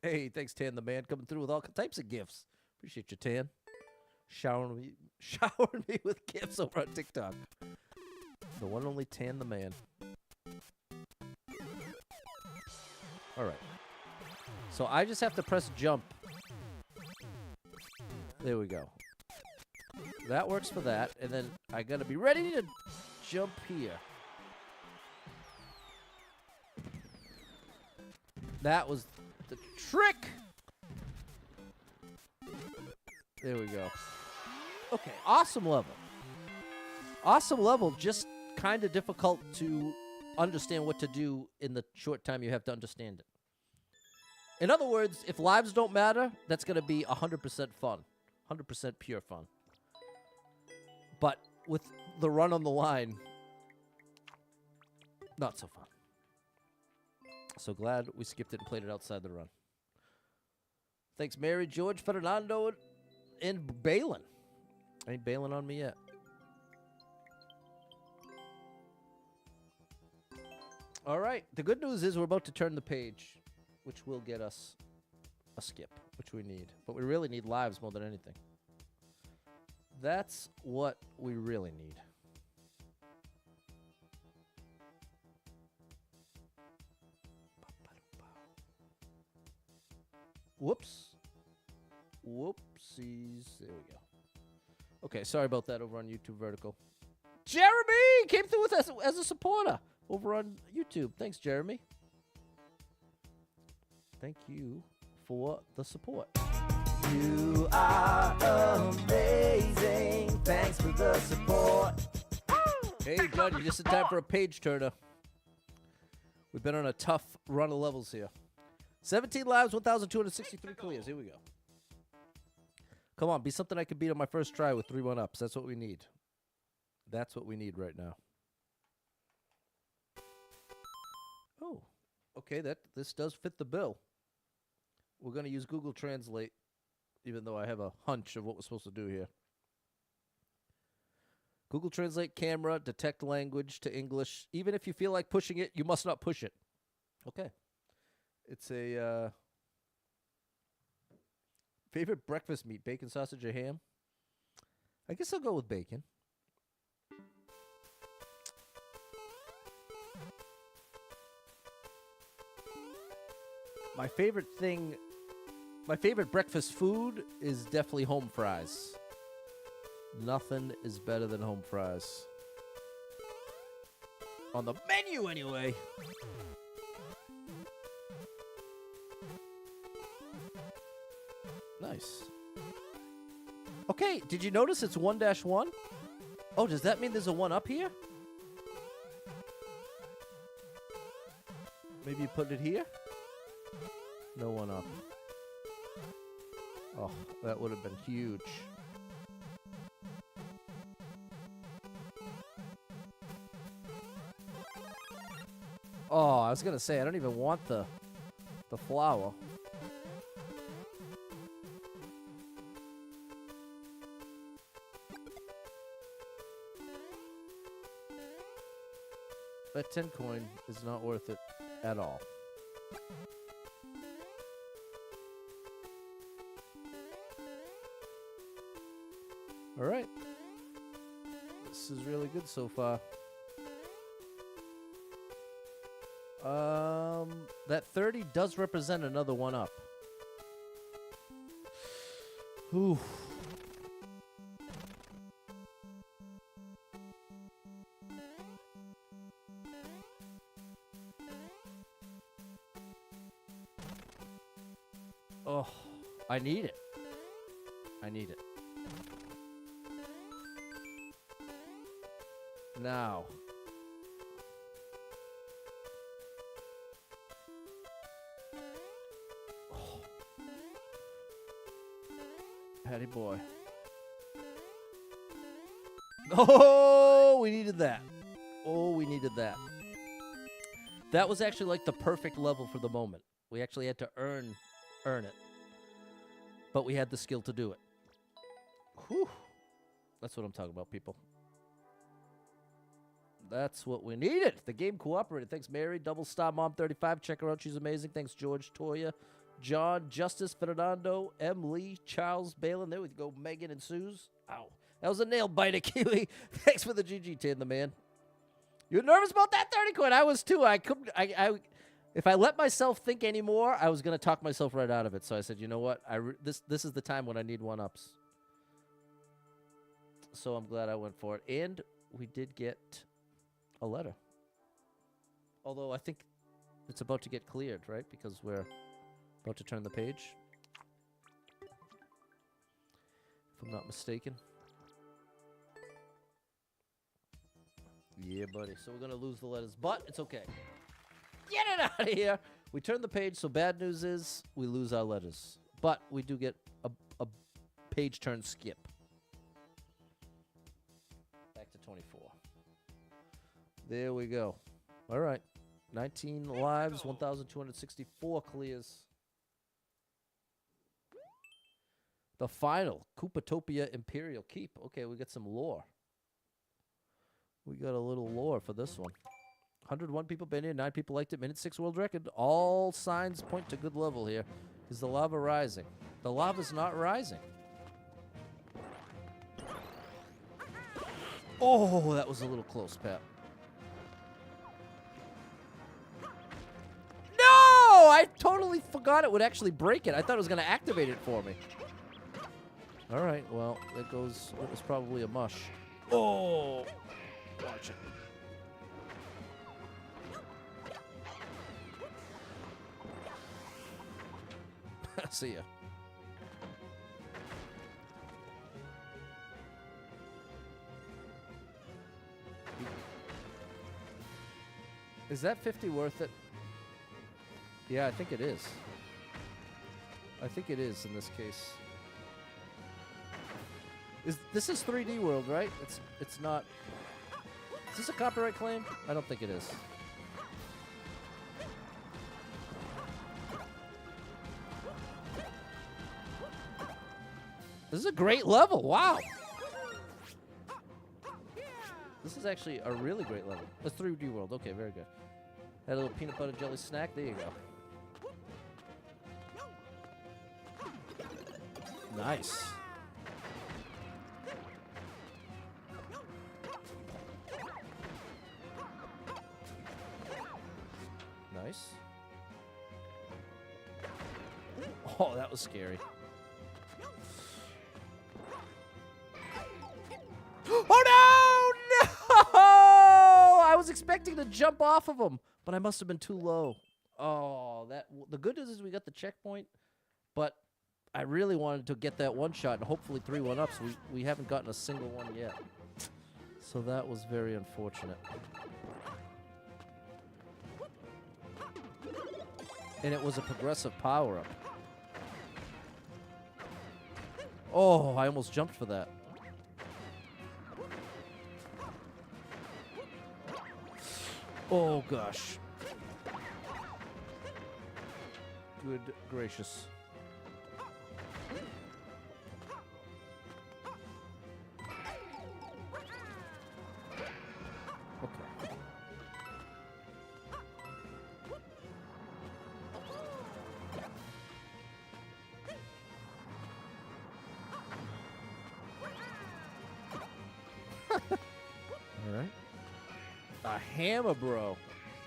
Hey, thanks, Tan the Man, coming through with all types of gifts. Appreciate you, Tan. Showering me with gifts over on TikTok. The one and only Tan the Man. All right. So I just have to press jump. There we go. That works for that. And then I got to be ready to jump here. That was the trick. There we go. Okay, awesome level. Awesome level, just kind of difficult to understand what to do in the short time you have to understand it. In other words, if lives don't matter, that's going to be 100% fun. 100% pure fun. But with the run on the line, not so fun. So glad we skipped it and played it outside the run. Thanks, Mary, George, Fernando, and Balin. Ain't bailing on me yet. All right. The good news is we're about to turn the page, which will get us a skip, which we need. But we really need lives more than anything. That's what we really need. Whoops. Whoopsies. There we go. Okay, sorry about that over on YouTube Vertical. Jeremy came through with us as a supporter over on YouTube. Thanks, Jeremy. Thank you for the support. You are amazing. Thanks for the support. Hey, Judd, you're just in time for a page turner. We've been on a tough run of levels here. 17 lives, 1,263 clears. Here we go. Come on, be something I can beat on my first try with 3 1-ups. That's what we need. That's what we need right now. Oh, okay, this does fit the bill. We're going to use Google Translate, even though I have a hunch of what we're supposed to do here. Google Translate camera, detect language to English. Even if you feel like pushing it, you must not push it. Okay. It's a favorite breakfast meat, bacon, sausage, or ham? I guess I'll go with bacon. My favorite breakfast food is definitely home fries. Nothing is better than home fries. On the menu, anyway. Nice. Okay, did you notice it's 1-1? Oh, does that mean there's a 1 up here? Maybe you put it here? No 1 up. Oh, that would have been huge. Oh, I was going to say, I don't even want the flour. That 10 coin is not worth it at all. All right. This is really good so far. That 30 does represent another 1 up. Ooh. Oh, I need it. I need it. Now. Oh. Patty boy. Oh, we needed that. Oh, we needed that. That was actually like the perfect level for the moment. We actually had to earn it. But we had the skill to do it. Whew. That's what I'm talking about, people. That's what we needed. The game cooperated. Thanks, Mary. Double Star Mom 35. Check her out. She's amazing. Thanks, George, Toya, John, Justice, Fernando, M. Lee, Charles, Balin. There we go. Megan and Suze. Ow. That was a nail biter, Kiwi. Thanks for the GG, Tan the man. You were nervous about that 30 coin? I was too. I couldn't. If I let myself think anymore, I was going to talk myself right out of it. So I said, you know what? This is the time when I need 1-ups. So I'm glad I went for it. And we did get a letter. Although I think it's about to get cleared, right? Because we're about to turn the page. If I'm not mistaken. Yeah, buddy. So we're going to lose the letters, but it's okay. Get it out of here. We turn the page, so bad news is we lose our letters. But we do get a page turn skip. Back to 24. There we go. All right. 19 lives, 1,264 clears. The final, Koopatopia Imperial Keep. Okay, we got some lore. We got a little lore for this one. 101 people been here, 9 people liked it, minute 6 world record. All signs point to good level here. Is the lava rising? The lava's not rising. Oh, that was a little close, Pat. No! Oh, I totally forgot it would actually break it. I thought it was going to activate it for me. All right, well, it goes. It was probably a mush. Oh, watch it. See ya. Is that 50 worth it? Yeah, I think it is. I think it is in this case. This is 3D World, right? It's not. Is this a copyright claim? I don't think it is. This is a great level. Wow. This is actually a really great level. It's 3D World. Okay, very good. Had a little peanut butter jelly snack. There you go. Nice. Nice. Oh, that was scary. Oh, no! I was expecting to jump off of him, but I must have been too low. Oh, the good news is we got the checkpoint, but I really wanted to get that one shot and hopefully 3 1-ups. We haven't gotten a single one yet. So that was very unfortunate. And it was a progressive power-up. Oh, I almost jumped for that. Oh, gosh. Good gracious. Okay. All right. A hammer, bro.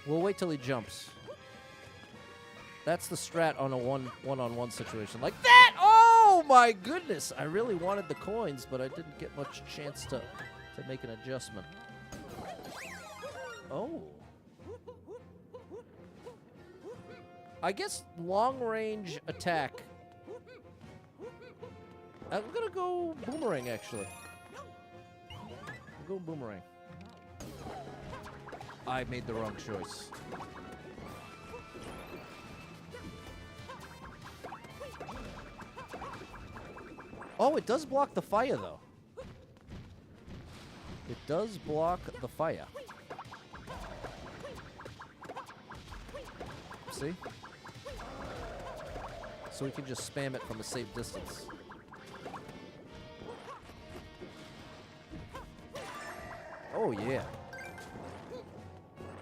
We'll wait till he jumps. That's the strat on a one-on-one situation. Like that! Oh, my goodness. I really wanted the coins, but I didn't get much chance to make an adjustment. Oh. I guess long-range attack. I'm going to go boomerang, actually. Go boomerang. I made the wrong choice. Oh, it does block the fire, though. It does block the fire. See? So we can just spam it from a safe distance. Oh, yeah.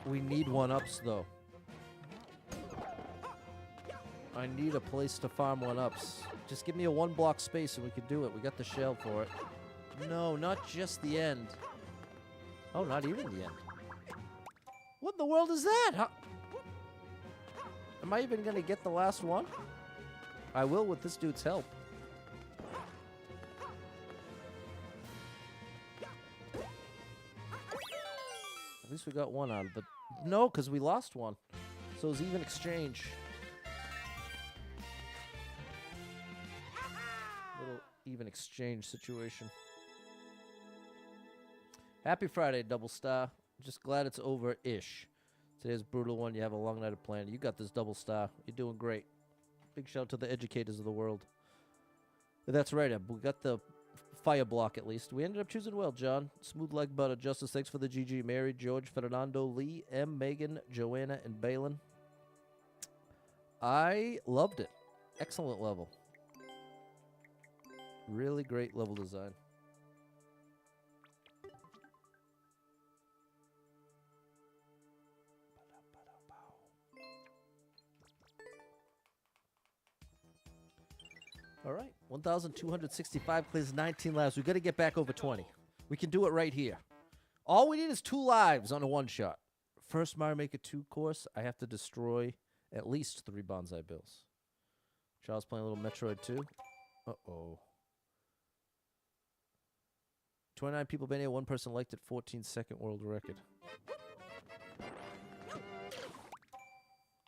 We need 1-ups, though. I need a place to farm 1-ups. Just give me a 1-block space and we can do it. We got the shell for it. No, not just the end. Oh, not even the end. What in the world is that? How? Am I even going to get the last one? I will with this dude's help. At least we got one out of it. No, because we lost one. So it was even exchange. Little even exchange situation. Happy Friday, Double Star. Just glad it's over-ish. Today's brutal one. You have a long night of planning. You got this, Double Star. You're doing great. Big shout out to the educators of the world. That's right, Eb. We got the fire block at least. We ended up choosing well, John. Smooth like butter. Justice, thanks for the GG. Mary, George, Fernando, Lee, M, Megan, Joanna, and Balin. I loved it. Excellent level. Really great level design. All right, 1,265 clears 19 lives. We've got to get back over 20. We can do it right here. All we need is 2 lives on a one-shot. First Mario Maker 2 course, I have to destroy At least 3 Bonsai Bills. Charles playing a little Metroid 2. Uh-oh. 29 people been here. 1 person liked it. 14-second world record.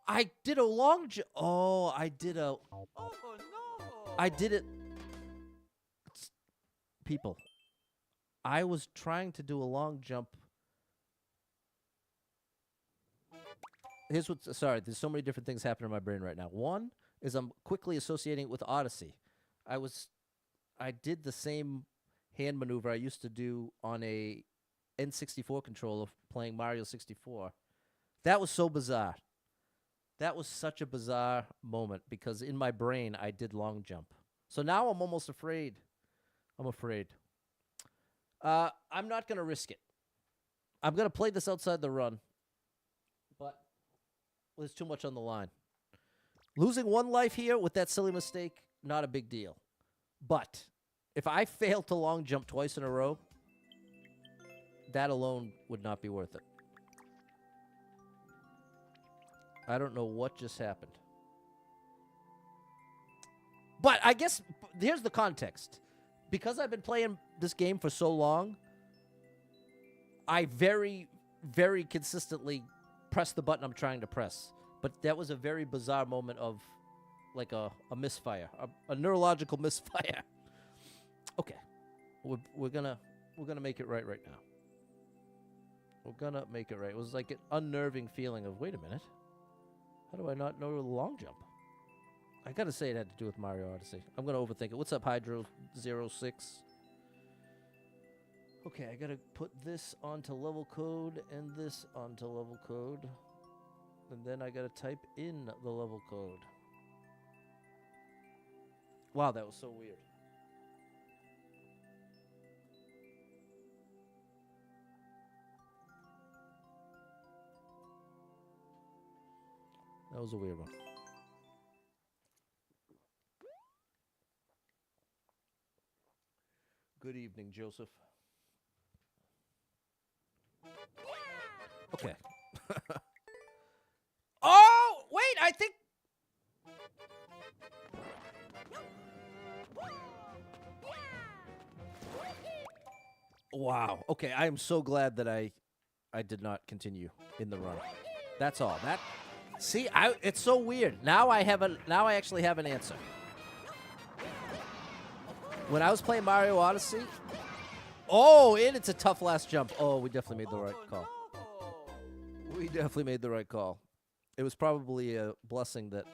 I did a long jump. Oh, I did a... Oh no! I did it... People. I was trying to do a long jump. Here's what's... Sorry, there's so many different things happening in my brain right now. One is I'm quickly associating it with Odyssey. I did the same hand maneuver I used to do on a N64 controller playing Mario 64. That was so bizarre. That was such a bizarre moment because in my brain I did long jump. So now I'm almost afraid. I'm afraid. I'm not going to risk it. I'm going to play this outside the run. But there's too much on the line. Losing 1 life here with that silly mistake, not a big deal. But if I fail to long jump twice in a row, that alone would not be worth it. I don't know what just happened. But I guess here's the context. Because I've been playing this game for so long, I very, very consistently press the button I'm trying to press. But that was a very bizarre moment of like a misfire, a neurological misfire. Okay. We're gonna make it right now. We're gonna make it right. It was like an unnerving feeling of, wait a minute. How do I not know the long jump? I gotta say it had to do with Mario Odyssey. I'm gonna overthink it. What's up, Hydro06? Okay, I gotta put this onto level code and this onto level code. And then I gotta type in the level code. Wow, that was so weird. That was a weird one. Good evening, Joseph. Okay. Oh, wait, I think... Wow. Okay, I am so glad that I did not continue in the run. That's all. See, it's so weird. Now I actually have an answer. When I was playing Mario Odyssey, and it's a tough last jump. Oh, we definitely made the right call. No. We definitely made the right call. It was probably a blessing that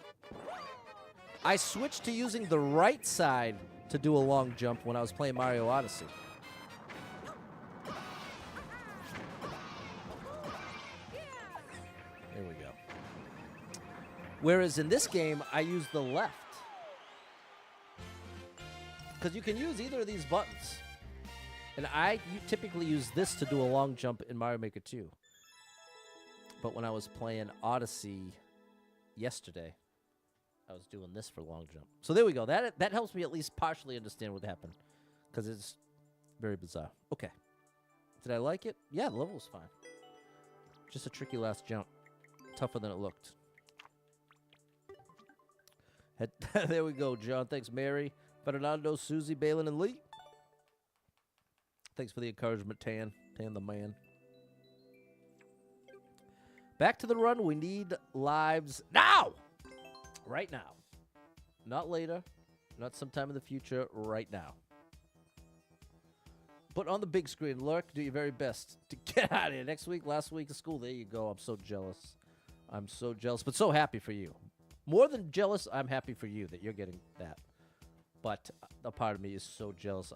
I switched to using the right side to do a long jump when I was playing Mario Odyssey. There we go. Whereas in this game, I use the left. Because you can use either of these buttons. And you typically use this to do a long jump in Mario Maker 2. But when I was playing Odyssey yesterday, I was doing this for long jump. So there we go. That helps me at least partially understand what happened. Because it's very bizarre. Okay. Did I like it? Yeah, the level was fine. Just a tricky last jump. Tougher than it looked. There we go, John. Thanks, Mary, Fernando, Susie, Balin, and Lee. Thanks for the encouragement, Tan. Tan the man. Back to the run. We need lives now. Right now. Not later. Not sometime in the future. Right now. But on the big screen, Lurk, do your very best to get out of here. Next week, last week of school. There you go. I'm so jealous. I'm so jealous, but so happy for you. More than jealous, I'm happy for you that you're getting that. But a part of me is so jealous.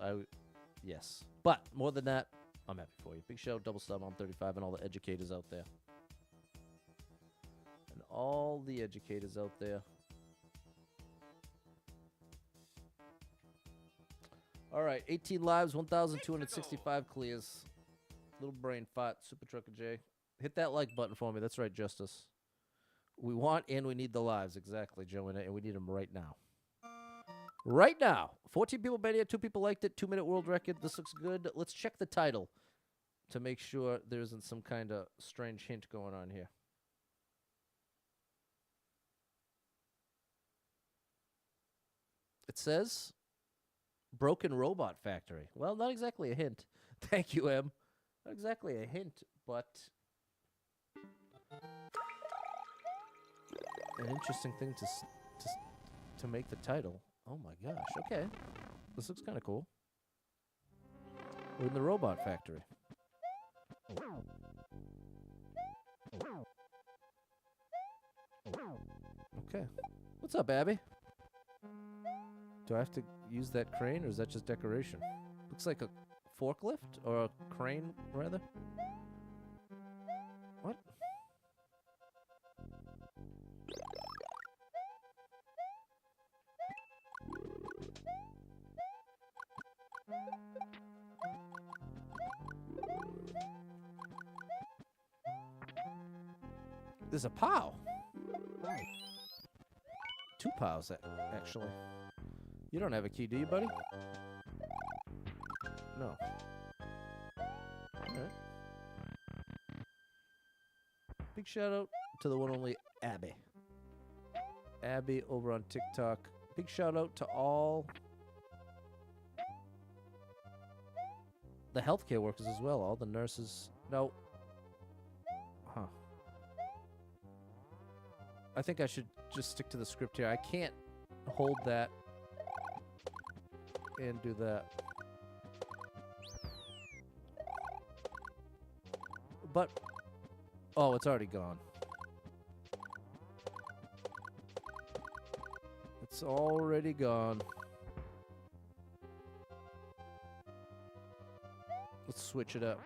Yes. But more than that, I'm happy for you. Big show, double sub, I'm 35, and all the educators out there. And all the educators out there. All right, 18 lives, 1,265 clears. Little brain fart, Super Trucker J. Hit that like button for me. That's right, Justice. We want and we need the lives. Exactly, Joe, and we need them right now. Right now. 14 people been here, 2 people liked it, 2-minute world record. This looks good. Let's check the title to make sure there isn't some kind of strange hint going on here. it says Broken Robot Factory. Well, not exactly a hint. Thank you, Em. Not exactly a hint, but an interesting thing to make the title. Oh my gosh. Okay. This looks kind of cool. We're in the robot factory. Okay. What's up, Abby? Do I have to use that crane, or is that just decoration? Looks like a forklift, or a crane, rather. What? There's a POW. Two POWs, actually. You don't have a key, do you, buddy? No. Alright. Big shout out to the one only Abby. Abby over on TikTok. Big shout out to all the healthcare workers as well. All the nurses. No. Huh. I think I should just stick to the script here. I can't hold that and do that. But, oh, it's already gone. It's already gone. Let's switch it up.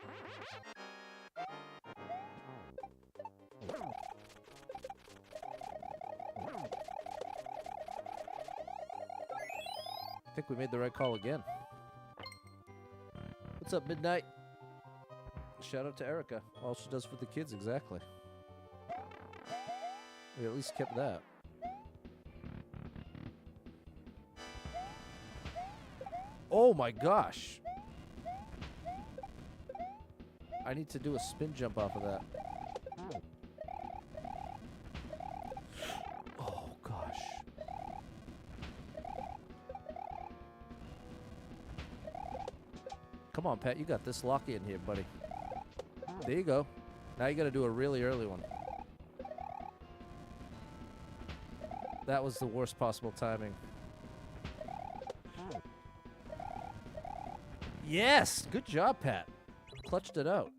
I think we made the right call again. What's up, Midnight? Shout out to Erica. All she does for the kids, exactly. We at least kept that. Oh my gosh. I need to do a spin jump off of that. Oh gosh. Come on, Pat, you got this. Lock in here, buddy. There you go. Now you got to do a really early one. That was the worst possible timing. Yes! Good job, Pat. Clutched it out.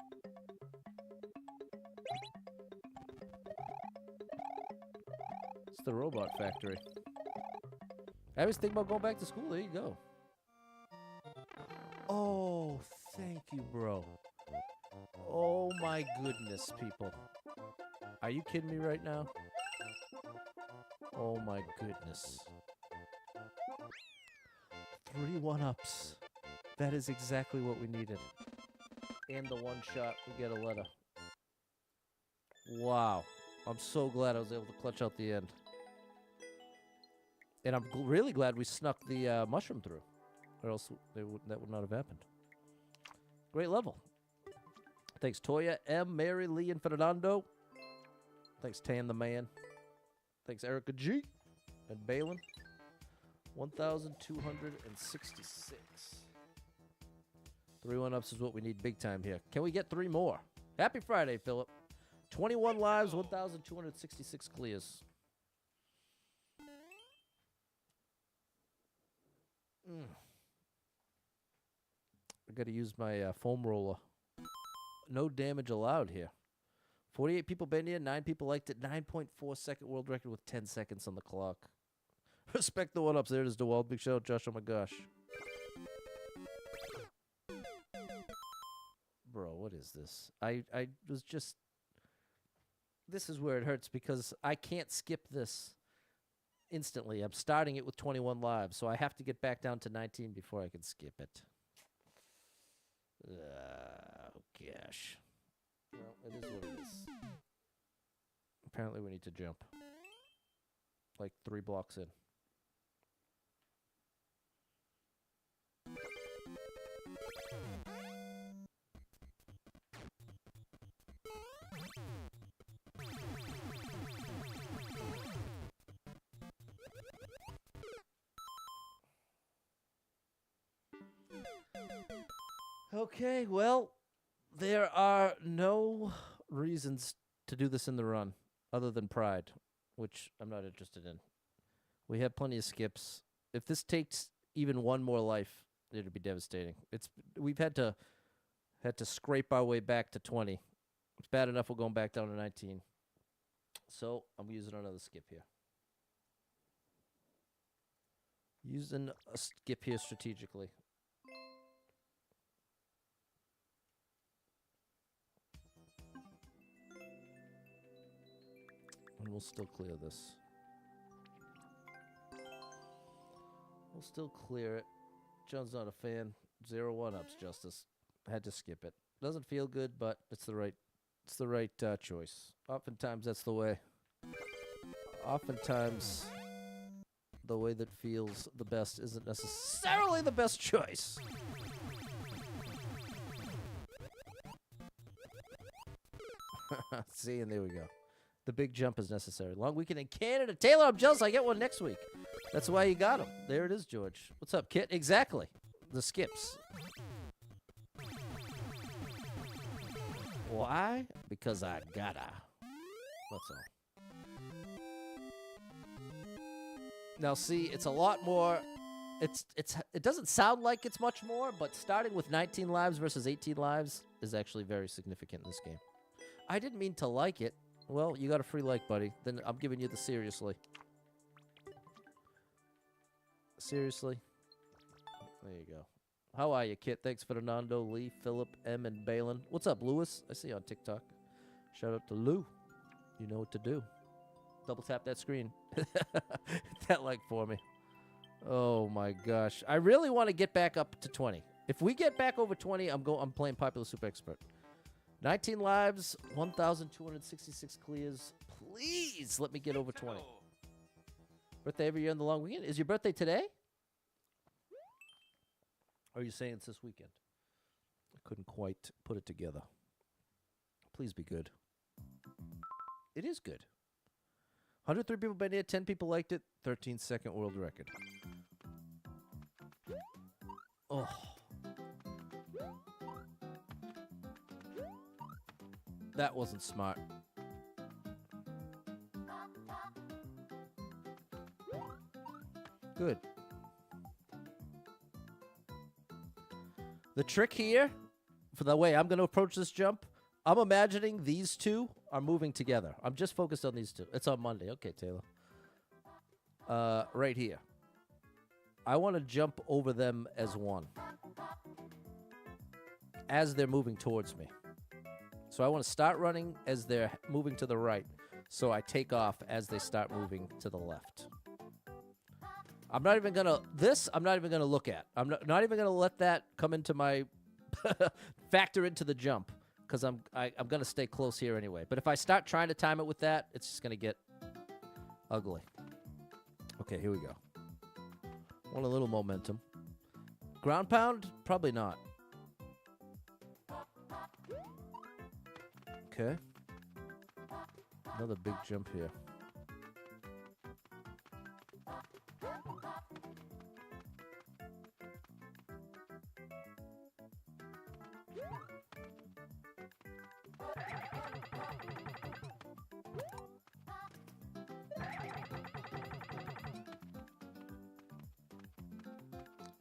It's the robot factory. I was thinking about going back to school. There you go. Oh, thank you, bro. Oh my goodness, people. Are you kidding me right now? Oh my goodness. 3 1-ups. That is exactly what we needed. And the one shot, we get a letter. Wow. I'm so glad I was able to clutch out the end. And I'm really glad we snuck the mushroom through. Or else that would not have happened. Great level. Thanks, Toya, M, Mary, Lee, and Fernando. Thanks, Tan the Man. Thanks, Erica G. And Balin. 1,266. 3 1-ups is what we need big time here. Can we get 3 more? Happy Friday, Philip. 21 lives, 1,266 clears. I got to use my foam roller. No damage allowed here. 48 people been here, 9 people liked it. 9.4 second world record with 10 seconds on the clock. Respect the 1-ups. There it is, DeWalt. Big shout out, Josh. Oh my gosh. Bro, what is this? I was just... This is where it hurts because I can't skip this instantly. I'm starting it with 21 lives, so I have to get back down to 19 before I can skip it. Oh, gosh. Well, it is what it is. Apparently we need to jump. Like 3 blocks in. Okay, well, there are no reasons to do this in the run other than pride, which I'm not interested in. We have plenty of skips. If this takes even one more life, it'd be devastating. We've had to scrape our way back to 20. It's bad enough we're going back down to 19. So I'm using another skip here. Using a skip here strategically. And we'll still clear this. We'll still clear it. John's not a fan. 0 1-ups, Justice. Had to skip it. Doesn't feel good, but it's the right choice. Oftentimes that's the way. Oftentimes the way that feels the best isn't necessarily the best choice. See, and there we go. The big jump is necessary. Long weekend in Canada. Taylor, I'm jealous. I get one next week. That's why you got him. There it is, George. What's up, Kit? Exactly. The skips. Why? Because I gotta. That's all. Now, see, it's a lot more. It doesn't sound like it's much more, but starting with 19 lives versus 18 lives is actually very significant in this game. I didn't mean to like it. Well, you got a free like, buddy. Then I'm giving you the seriously. Seriously? There you go. How are you, Kit? Thanks for the Nando, Lee, Philip, M, and Balin. What's up, Lewis? I see you on TikTok. Shout out to Lou. You know what to do. Double tap that screen. Hit that like for me. Oh my gosh. I really want to get back up to 20. If we get back over 20, I'm playing Popular Super Expert. 19 lives, 1,266 clears. Please let me get over 20. Birthday every year on the long weekend. Is your birthday today? Or are you saying it's this weekend? I couldn't quite put it together. Please be good. It is good. 103 people been here, 10 people liked it, 13-second world record. Oh. That wasn't smart. Good. The trick here, for the way I'm going to approach this jump, I'm imagining these two are moving together. I'm just focused on these two. It's on Monday. Okay, Taylor. Right here. I want to jump over them as one. As they're moving towards me. So I want to start running as they're moving to the right. So I take off as they start moving to the left. I'm not even going to look at. I'm not even going to let that come into my factor into the jump. Because I'm going to stay close here anyway. But if I start trying to time it with that, it's just going to get ugly. Okay, here we go. Want a little momentum. Ground pound? Probably not. Okay. Another big jump here.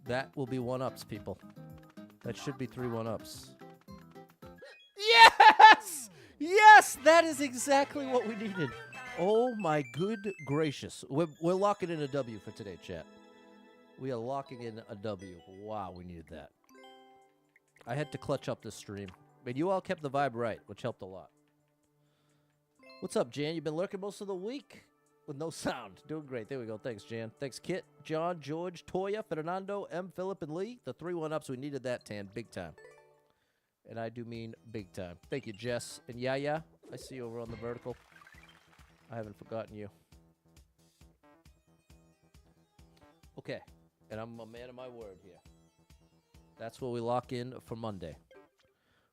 That will be 1-ups, people. That should be 3 1-ups. Yes! Yes! That is exactly what we needed. Oh, my good gracious. We're locking in a W for today, chat. We are locking in a W. Wow, we needed that. I had to clutch up this stream. But you all kept the vibe right, which helped a lot. What's up, Jan? You've been lurking most of the week with no sound. Doing great. There we go. Thanks, Jan. Thanks, Kit, John, George, Toya, Fernando, M, Philip, and Lee. The 3 1-ups. We needed that, Tan. Big time. And I do mean big time. Thank you, Jess. And Yaya, I see you over on the vertical. I haven't forgotten you. Okay. And I'm a man of my word here. That's what we lock in for Monday.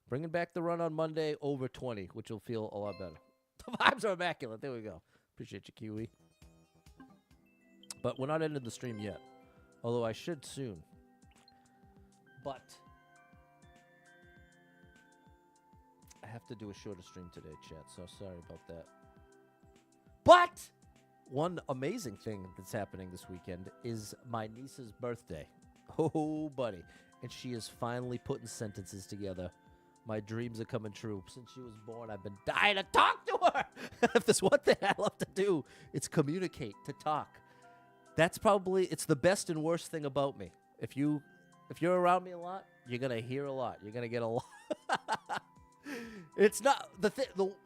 Bringing back the run on Monday over 20, which will feel a lot better. The vibes are immaculate. There we go. Appreciate you, Kiwi. But we're not ending the stream yet. Although I should soon. But have to do a shorter stream today, chat, so sorry about that. But one amazing thing that's happening this weekend is my niece's birthday. Oh, buddy. And she is finally putting sentences together. My dreams are coming true. Since she was born, I've been dying to talk to her. If there's one thing I love to do, it's communicate, to talk. That's probably, it's the best and worst thing about me. If you're around me a lot, you're going to hear a lot. You're going to get a lot. It's not,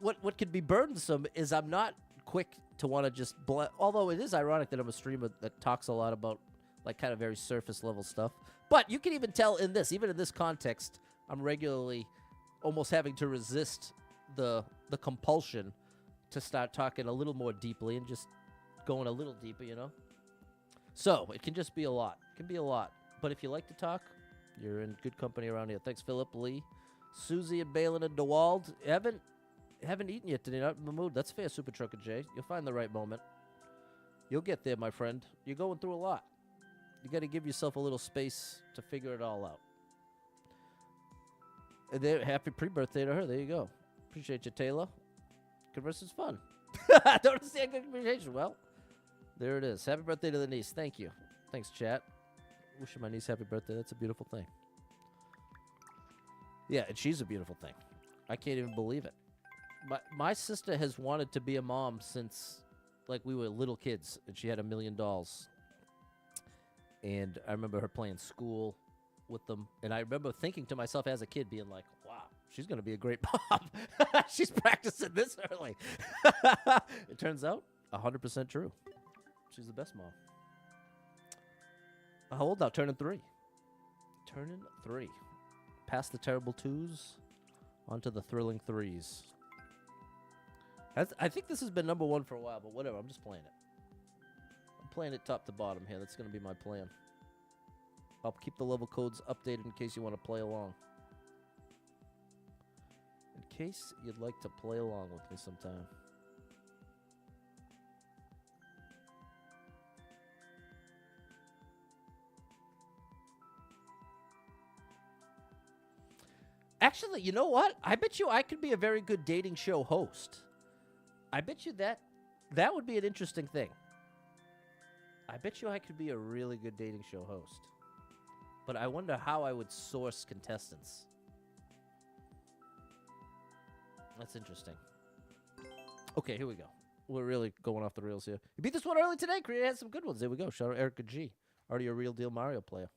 what can be burdensome is I'm not quick to want to just, although it is ironic that I'm a streamer that talks a lot about like kind of very surface level stuff. But you can even tell in this, even in this context, I'm regularly almost having to resist the compulsion to start talking a little more deeply and just going a little deeper, you know? So it can just be a lot. It can be a lot. But if you like to talk, you're in good company around here. Thanks, Philip, Lee, Susie, and Balin, and DeWald. Haven't eaten yet today. Not in the mood. That's fair, Super Trucker J. You'll find the right moment. You'll get there, my friend. You're going through a lot. You got to give yourself a little space to figure it all out. And happy pre-birthday to her. There you go. Appreciate you, Taylor. Converse is fun. I don't understand good communication. Well, there it is. Happy birthday to the niece. Thank you. Thanks, chat. Wishing my niece happy birthday. That's a beautiful thing. Yeah, and she's a beautiful thing. I can't even believe it. My sister has wanted to be a mom since, like, we were little kids, and she had $1 million. And I remember her playing school with them. And I remember thinking to myself as a kid, being like, wow, she's going to be a great mom. She's practicing this early. It turns out 100% true. She's the best mom. How old now? Turning 3. Turning 3. Past the terrible 2s, onto the thrilling 3s. I think this has been number 1 for a while, but whatever. I'm just playing it. I'm playing it top to bottom here. That's going to be my plan. I'll keep the level codes updated in case you want to play along. In case you'd like to play along with me sometime. Actually, you know what? I bet you I could be a very good dating show host. I bet you that would be an interesting thing. I bet you I could be a really good dating show host. But I wonder how I would source contestants. That's interesting. Okay, here we go. We're really going off the rails here. You beat this one early today. Creator had some good ones. There we go. Shout out Erica G. Already a real deal Mario player.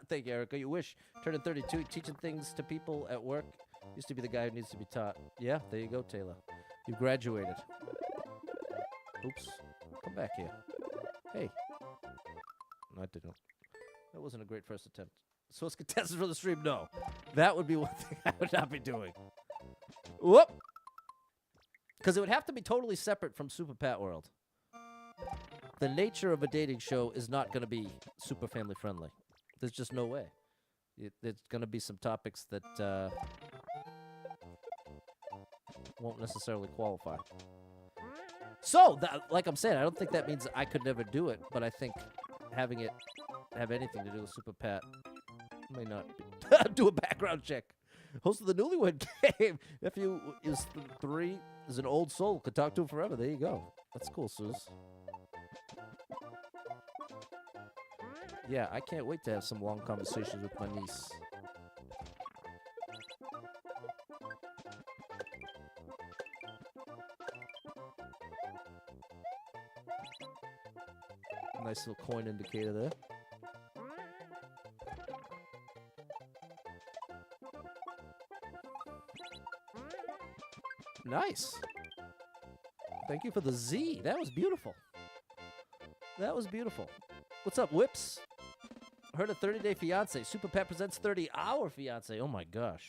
Thank you, Erica. You wish. Turning 32, teaching things to people at work. Used to be the guy who needs to be taught. Yeah, there you go, Taylor. You graduated. Oops. Come back here. Hey. No, I didn't. That wasn't a great first attempt. Source contestants for the stream? No. That would be one thing I would not be doing. Whoop! Because it would have to be totally separate from Super Pat World. The nature of a dating show is not going to be super family friendly. There's just no way. There's going to be some topics that won't necessarily qualify. So, like I'm saying, I don't think that means I could never do it, but I think having it have anything to do with Super Pat may not be. Do a background check. Host of the Newlywed Game. Nephew is 3, is an old soul. Could talk to him forever. There you go. That's cool, Suze. Yeah, I can't wait to have some long conversations with my niece. Nice little coin indicator there. Nice. Thank you for the Z. That was beautiful. That was beautiful. What's up, Whips? Heard a 30-day fiance. Super Pat presents 30-hour fiance. Oh my gosh.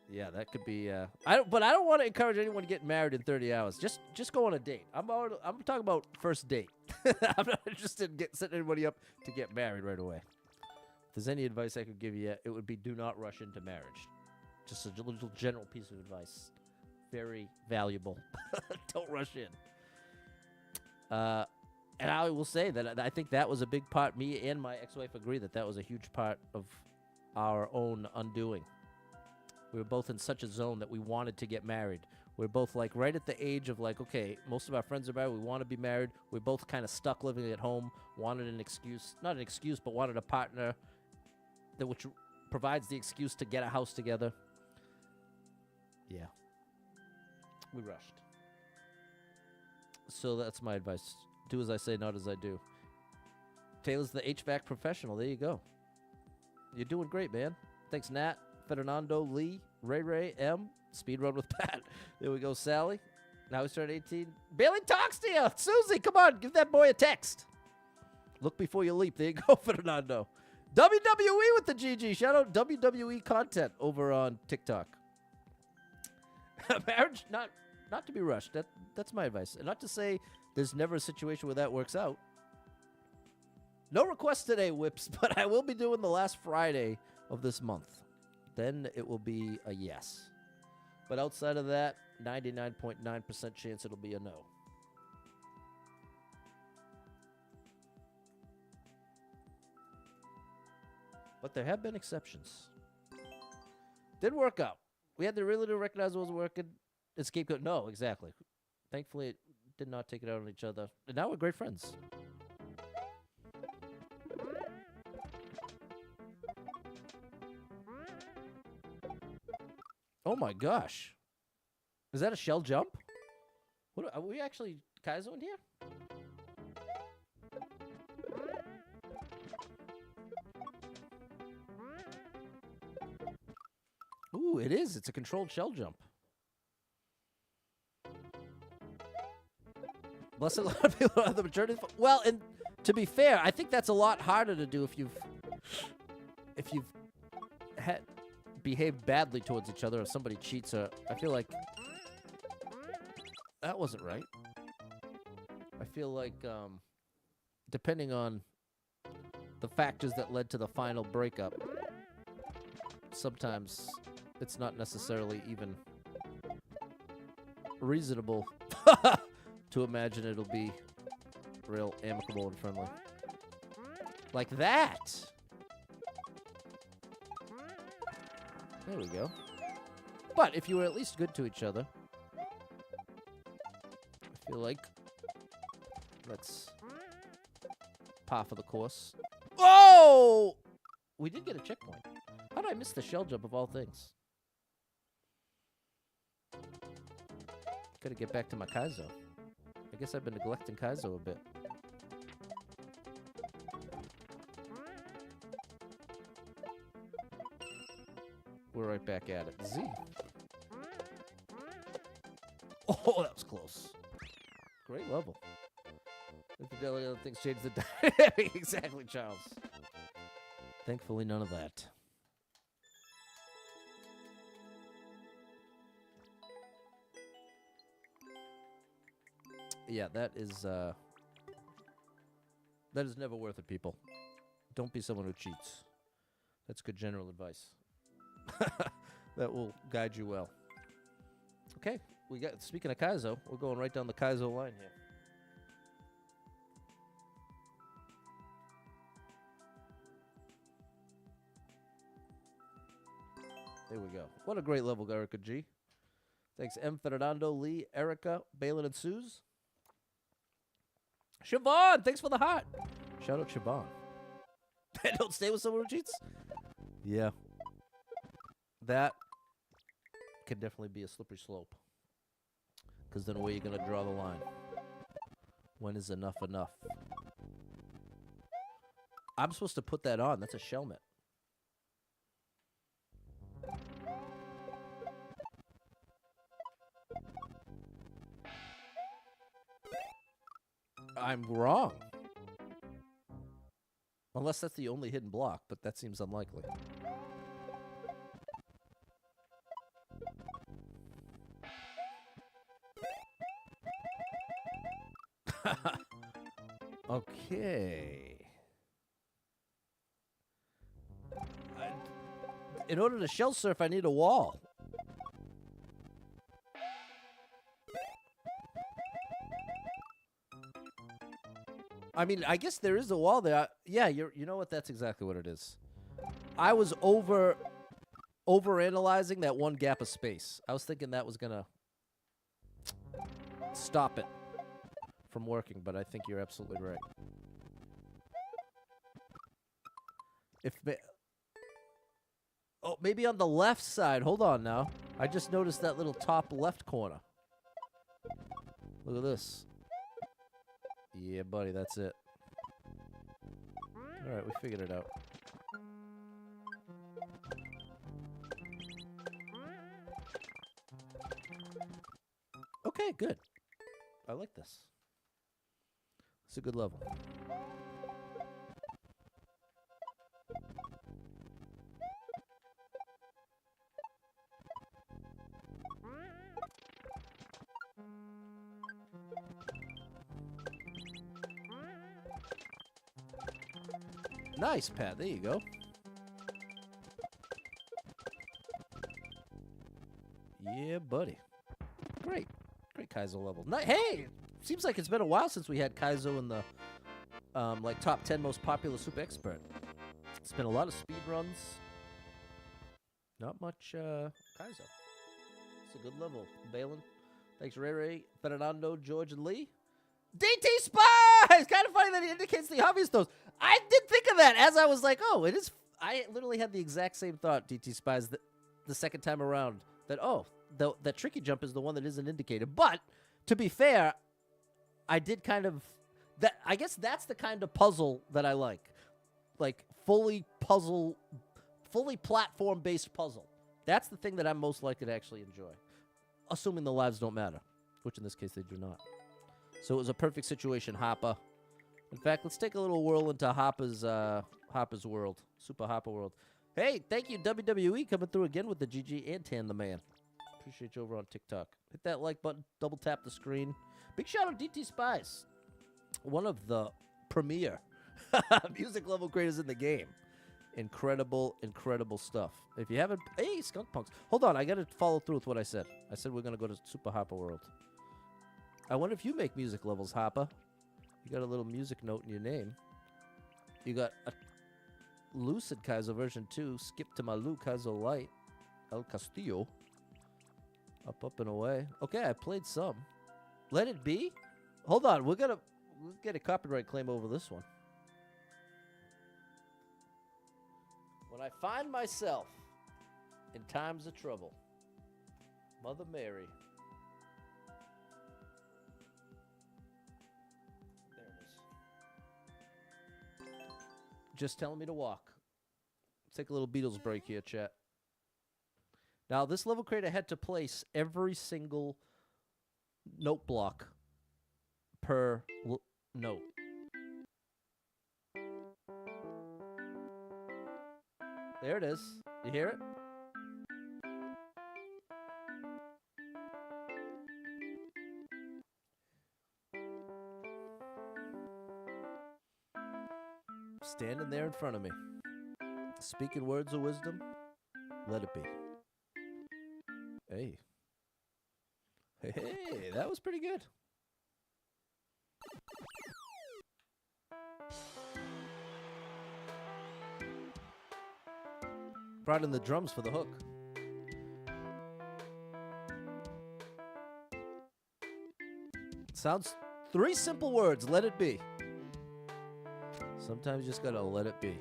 Yeah, that could be. But I don't want to encourage anyone to get married in 30 hours. Just go on a date. I'm talking about first date. I'm not interested in setting anybody up to get married right away. If there's any advice I could give you, it would be do not rush into marriage. Just a little general piece of advice. Very valuable. Don't rush in. And I will say that I think that was a big part. Me and my ex-wife agree that was a huge part of our own undoing. We were both in such a zone that we wanted to get married. We're both like right at the age of like, okay, most of our friends are married. We want to be married. We're both kind of stuck living at home. Wanted an excuse, not an excuse, but wanted a partner that which provides the excuse to get a house together. Yeah. We rushed. So that's my advice. Do as I say, not as I do. Taylor's the HVAC professional. There you go. You're doing great, man. Thanks, Nat, Fernando, Lee, Ray, M, Speedrun with Pat. There we go, Sally. Now he's turned 18. Bailey talks to you. Susie, come on. Give that boy a text. Look before you leap. There you go, Fernando. WWE with the GG. Shout out WWE content over on TikTok. Marriage, not to be rushed. That's my advice. And not to say there's never a situation where that works out. No requests today, Whips, but I will be doing the last Friday of this month. Then it will be a yes. But outside of that, 99.9% chance it'll be a no. But there have been exceptions. Didn't work out. We had to really recognize it wasn't working. Escape code. No, exactly. Thankfully, it did not take it out on each other. And now we're great friends. Oh my gosh. Is that a shell jump? What are we actually Kaizo in here? Ooh, it is. It's a controlled shell jump. Bless a lot of people on the majority. Well, and to be fair, I think that's a lot harder to do if you've behaved badly towards each other, or somebody cheats. Or I feel like that wasn't right. I feel like depending on the factors that led to the final breakup, sometimes it's not necessarily even reasonable to imagine it'll be real amicable and friendly. Like that. There we go. But if you were at least good to each other, I feel like that's par for the course. Oh! We did get a checkpoint. How did I miss the shell jump of all things? Gotta get back to my Kaizo. I guess I've been neglecting Kaizo a bit. We're right back at it. Z. Oh, that was close. Great level. Infidelity, other things change the dynamic. Exactly, Charles. Thankfully, none of that. Yeah, that is never worth it, people. Don't be someone who cheats. That's good general advice. That will guide you well. Okay, speaking of Kaizo, we're going right down the Kaizo line here. There we go. What a great level, Erica G. Thanks, M. Fernando, Lee, Erica, Balin, and Suze. Siobhan, thanks for the heart. Shout out Siobhan. Don't stay with someone who cheats? Yeah. That could definitely be a slippery slope. Because then where are you going to draw the line? When is enough enough? I'm supposed to put that on. That's a shelmet. I'm wrong. Unless that's the only hidden block, but that seems unlikely. Okay. In order to shell surf, I need a wall. I mean, I guess there is a wall there. Yeah, you know what? That's exactly what it is. I was overanalyzing that one gap of space. I was thinking that was gonna stop it from working, but I think you're absolutely right. Oh, maybe on the left side. Hold on now. I just noticed that little top left corner. Look at this. Yeah, buddy, that's it. All right, we figured it out. Okay, good. I like this. It's a good level. Nice, Pat. There you go. Yeah, buddy. Great. Great Kaizo level. Hey! Seems like it's been a while since we had Kaizo in the like top 10 most popular Super Expert. It's been a lot of speed runs. Not much Kaizo. It's a good level. Balin. Thanks, Ray Ray, Fernando, George, and Lee. DT Spies! Kind of funny that he indicates the obvious those. I did think of that as I was like, oh, it is. I literally had the exact same thought, DT Spies, the second time around. That, oh, that tricky jump is the one that isn't indicated. But, to be fair, I did kind of. I guess that's the kind of puzzle that I like. Like, fully platform-based puzzle. That's the thing that I'm most likely to actually enjoy. Assuming the lives don't matter. Which, in this case, they do not. So it was a perfect situation, Hoppa. In fact, let's take a little whirl into Hoppa's world. Super Hoppa world. Hey, thank you, WWE, coming through again with the GG and Tan the Man. Appreciate you over on TikTok. Hit that like button, double tap the screen. Big shout out DT Spies. One of the premier music level creators in the game. Incredible, incredible stuff. If you haven't... Hey, Skunk Punks. Hold on, I got to follow through with what I said. I said we're going to go to Super Hoppa world. I wonder if you make music levels, Hoppa. You got a little music note in your name. You got a Lucid Kaizo version 2. Skip to Malu Kaizo Light. El Castillo. Up and away. Okay, I played some. Let It Be? Hold on, we'll get a copyright claim over this one. When I find myself in times of trouble, Mother Mary. There it is. Just telling me to walk. Let's take a little Beatles break here, chat. Now, this level creator had to place every single note block per note. There it is. You hear it? Standing there in front of me. Speaking words of wisdom. Let it be. Hey. Hey, that was pretty good. Brought in the drums for the hook. Sounds 3 simple words. Let it be. Sometimes you just gotta let it be.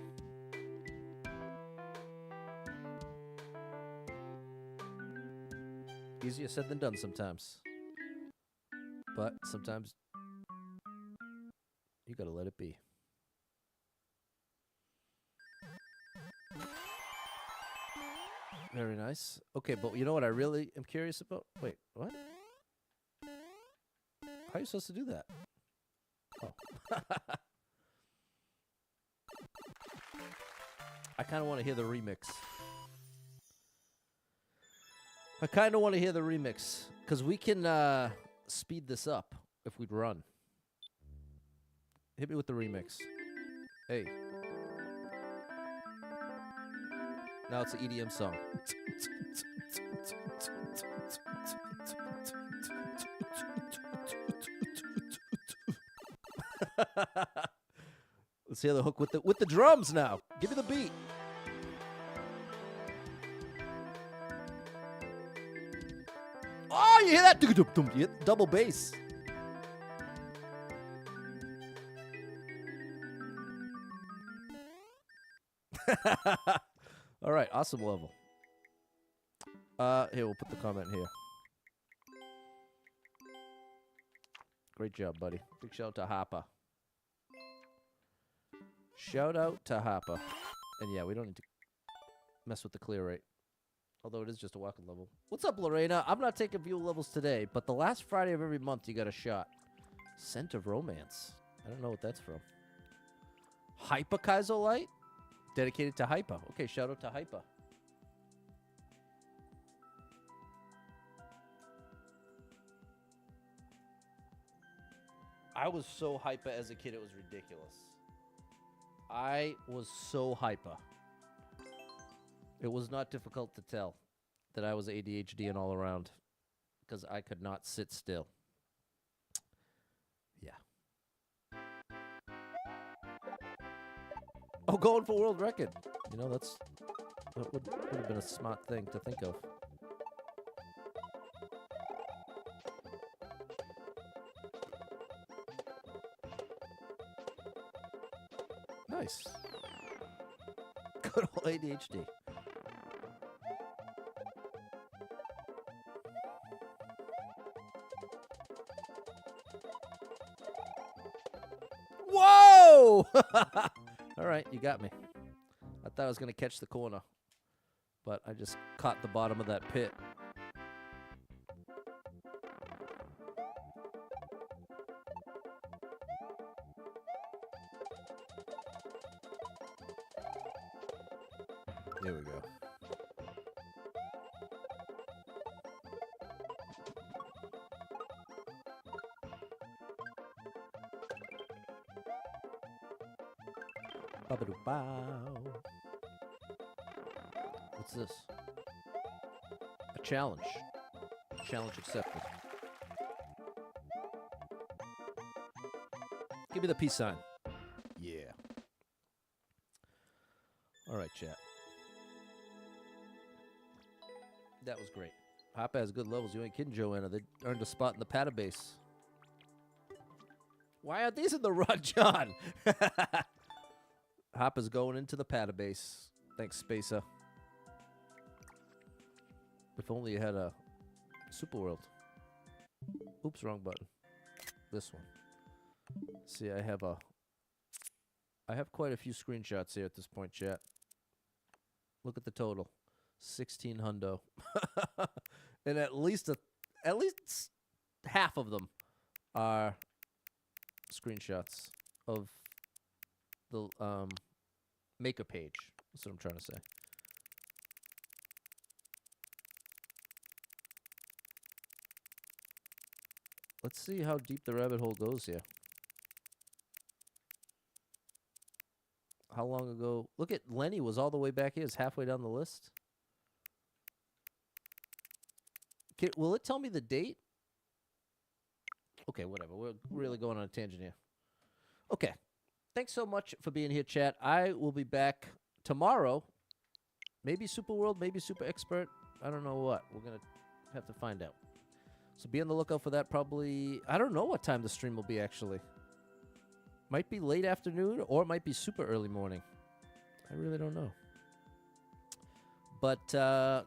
Easier said than done sometimes. But sometimes you gotta let it be. Very nice. Okay, but you know what I really am curious about? Wait, what? How are you supposed to do that? Oh. I kind of want to hear the remix. I kind of want to hear the remix. Because we can speed this up if we'd run. Hit me with the remix. Hey. Now it's an EDM song. Let's hear the hook with the drums now. Give me the beat. Oh, you hear that? You hit double bass. All right, awesome level. Here, we'll put the comment here. Great job, buddy. Big shout out to Hopper. Shout out to Hopper. And yeah, we don't need to mess with the clear rate. Although it is just a walking level. What's up, Lorena? I'm not taking view levels today, but the last Friday of every month you got a shot. Scent of Romance. I don't know what that's from. Hyper Kaisolite? Dedicated to Hyper. Okay, shout out to Hyper. I was so hyper as a kid, it was ridiculous. I was so hyper. It was not difficult to tell that I was ADHD and all around because I could not sit still. Yeah. Oh, going for world record. You know, that would have been a smart thing to think of. Nice. Good old ADHD. Whoa! All right, you got me. I thought I was going to catch the corner, but I just caught the bottom of that pit. There we go. Ba-ba-doo-bow. What's this? A challenge. Challenge accepted. Give me the peace sign. Yeah. All right, chat. That was great. Hoppa has good levels. You ain't kidding, Joanna. They earned a spot in the Patabase. Why aren't these in the run, John? Hoppa's going into the Patabase. Thanks, Spacer. If only you had a Super World. Oops, wrong button. This one. See, I have quite a few screenshots here at this point, chat. Look at the total. 16 hundo. And at least half of them are screenshots of the maker page. That's what I'm trying to say. Let's see how deep the rabbit hole goes here. How long ago? Look at Lenny was all the way back here. It's halfway down the list. Will it tell me the date? Okay, whatever. We're really going on a tangent here. Okay. Thanks so much for being here, chat. I will be back tomorrow. Maybe Super World, maybe Super Expert. I don't know what. We're going to have to find out. So be on the lookout for that probably. I don't know what time the stream will be, actually. Might be late afternoon, or it might be super early morning. I really don't know. But,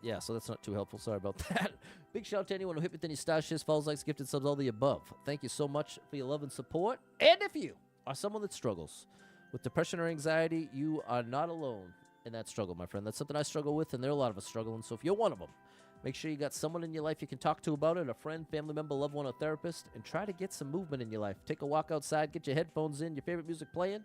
yeah, so that's not too helpful. Sorry about that. Big shout out to anyone who hit with any stars, shares, follows, likes, gifted subs, all the above. Thank you so much for your love and support. And if you are someone that struggles with depression or anxiety, you are not alone in that struggle, my friend. That's something I struggle with, and there are a lot of us struggling. So if you're one of them, make sure you got someone in your life you can talk to about it, a friend, family member, loved one, or therapist, and try to get some movement in your life. Take a walk outside, get your headphones in, your favorite music playing.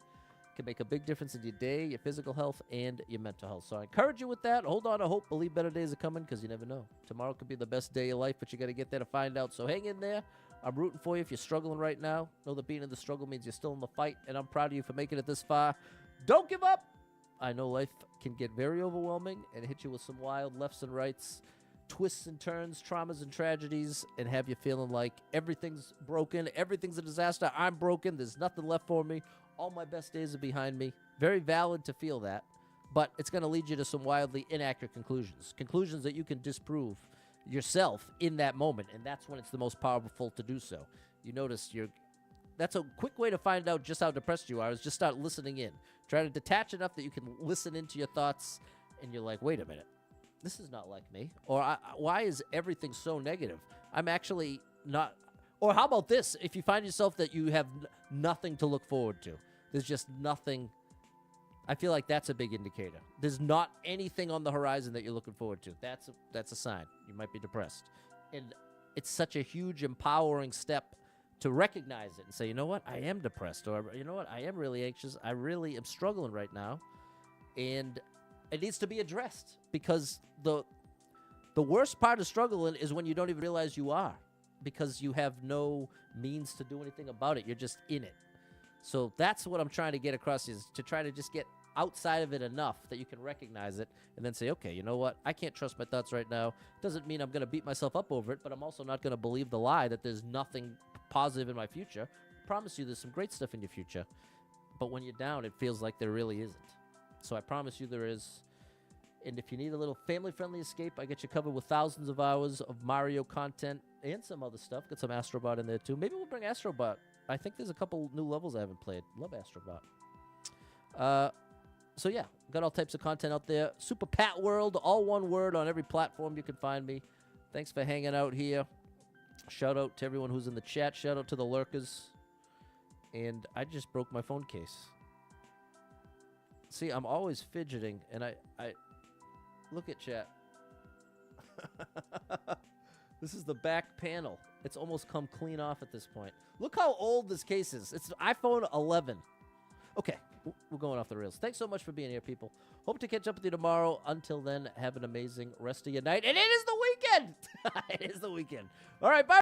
Can make a big difference in your day, your physical health, and your mental health. So I encourage you with that. Hold on to hope. Believe better days are coming, because you never know. Tomorrow could be the best day of your life, but you got to get there to find out. So hang in there. I'm rooting for you if you're struggling right now. Know that being in the struggle means you're still in the fight, and I'm proud of you for making it this far. Don't give up. I know life can get very overwhelming and hit you with some wild lefts and rights, twists and turns, traumas and tragedies, and have you feeling like everything's broken, everything's a disaster, I'm broken, there's nothing left for me, all my best days are behind me. Very valid to feel that, but it's going to lead you to some wildly inaccurate conclusions that you can disprove yourself in that moment, and that's when it's the most powerful to do so. You notice that's a quick way to find out just how depressed you are, is just start listening in. Try to detach enough that you can listen into your thoughts, and you're like, wait a minute, this is not like me. Or why is everything so negative? I'm actually not. Or how about this? If you find yourself that you have nothing to look forward to, there's just nothing. I feel like that's a big indicator. There's not anything on the horizon that you're looking forward to. That's a sign. You might be depressed. And it's such a huge, empowering step to recognize it and say, you know what, I am depressed. Or, you know what, I am really anxious. I really am struggling right now. And it needs to be addressed, because the worst part of struggling is when you don't even realize you are, because you have no means to do anything about it. You're just in it. So that's what I'm trying to get across, is to try to just get outside of it enough that you can recognize it and then say, okay, you know what? I can't trust my thoughts right now. Doesn't mean I'm going to beat myself up over it, but I'm also not going to believe the lie that there's nothing positive in my future. I promise you there's some great stuff in your future. But when you're down, it feels like there really isn't. So I promise you there is. And if you need a little family-friendly escape, I get you covered with thousands of hours of Mario content and some other stuff. Got some Astrobot in there, too. Maybe we'll bring Astrobot. I think there's a couple new levels I haven't played. Love Astrobot. So, yeah, got all types of content out there. Super Pat World, all one word, on every platform you can find me. Thanks for hanging out here. Shout out to everyone who's in the chat. Shout out to the lurkers. And I just broke my phone case. See, I'm always fidgeting, and I look at chat. This is the back panel. It's almost come clean off at this point. Look how old this case is. It's an iPhone 11. Okay, we're going off the rails. Thanks so much for being here, people. Hope to catch up with you tomorrow. Until then, have an amazing rest of your night. And it is the weekend. It is the weekend. All right, bye.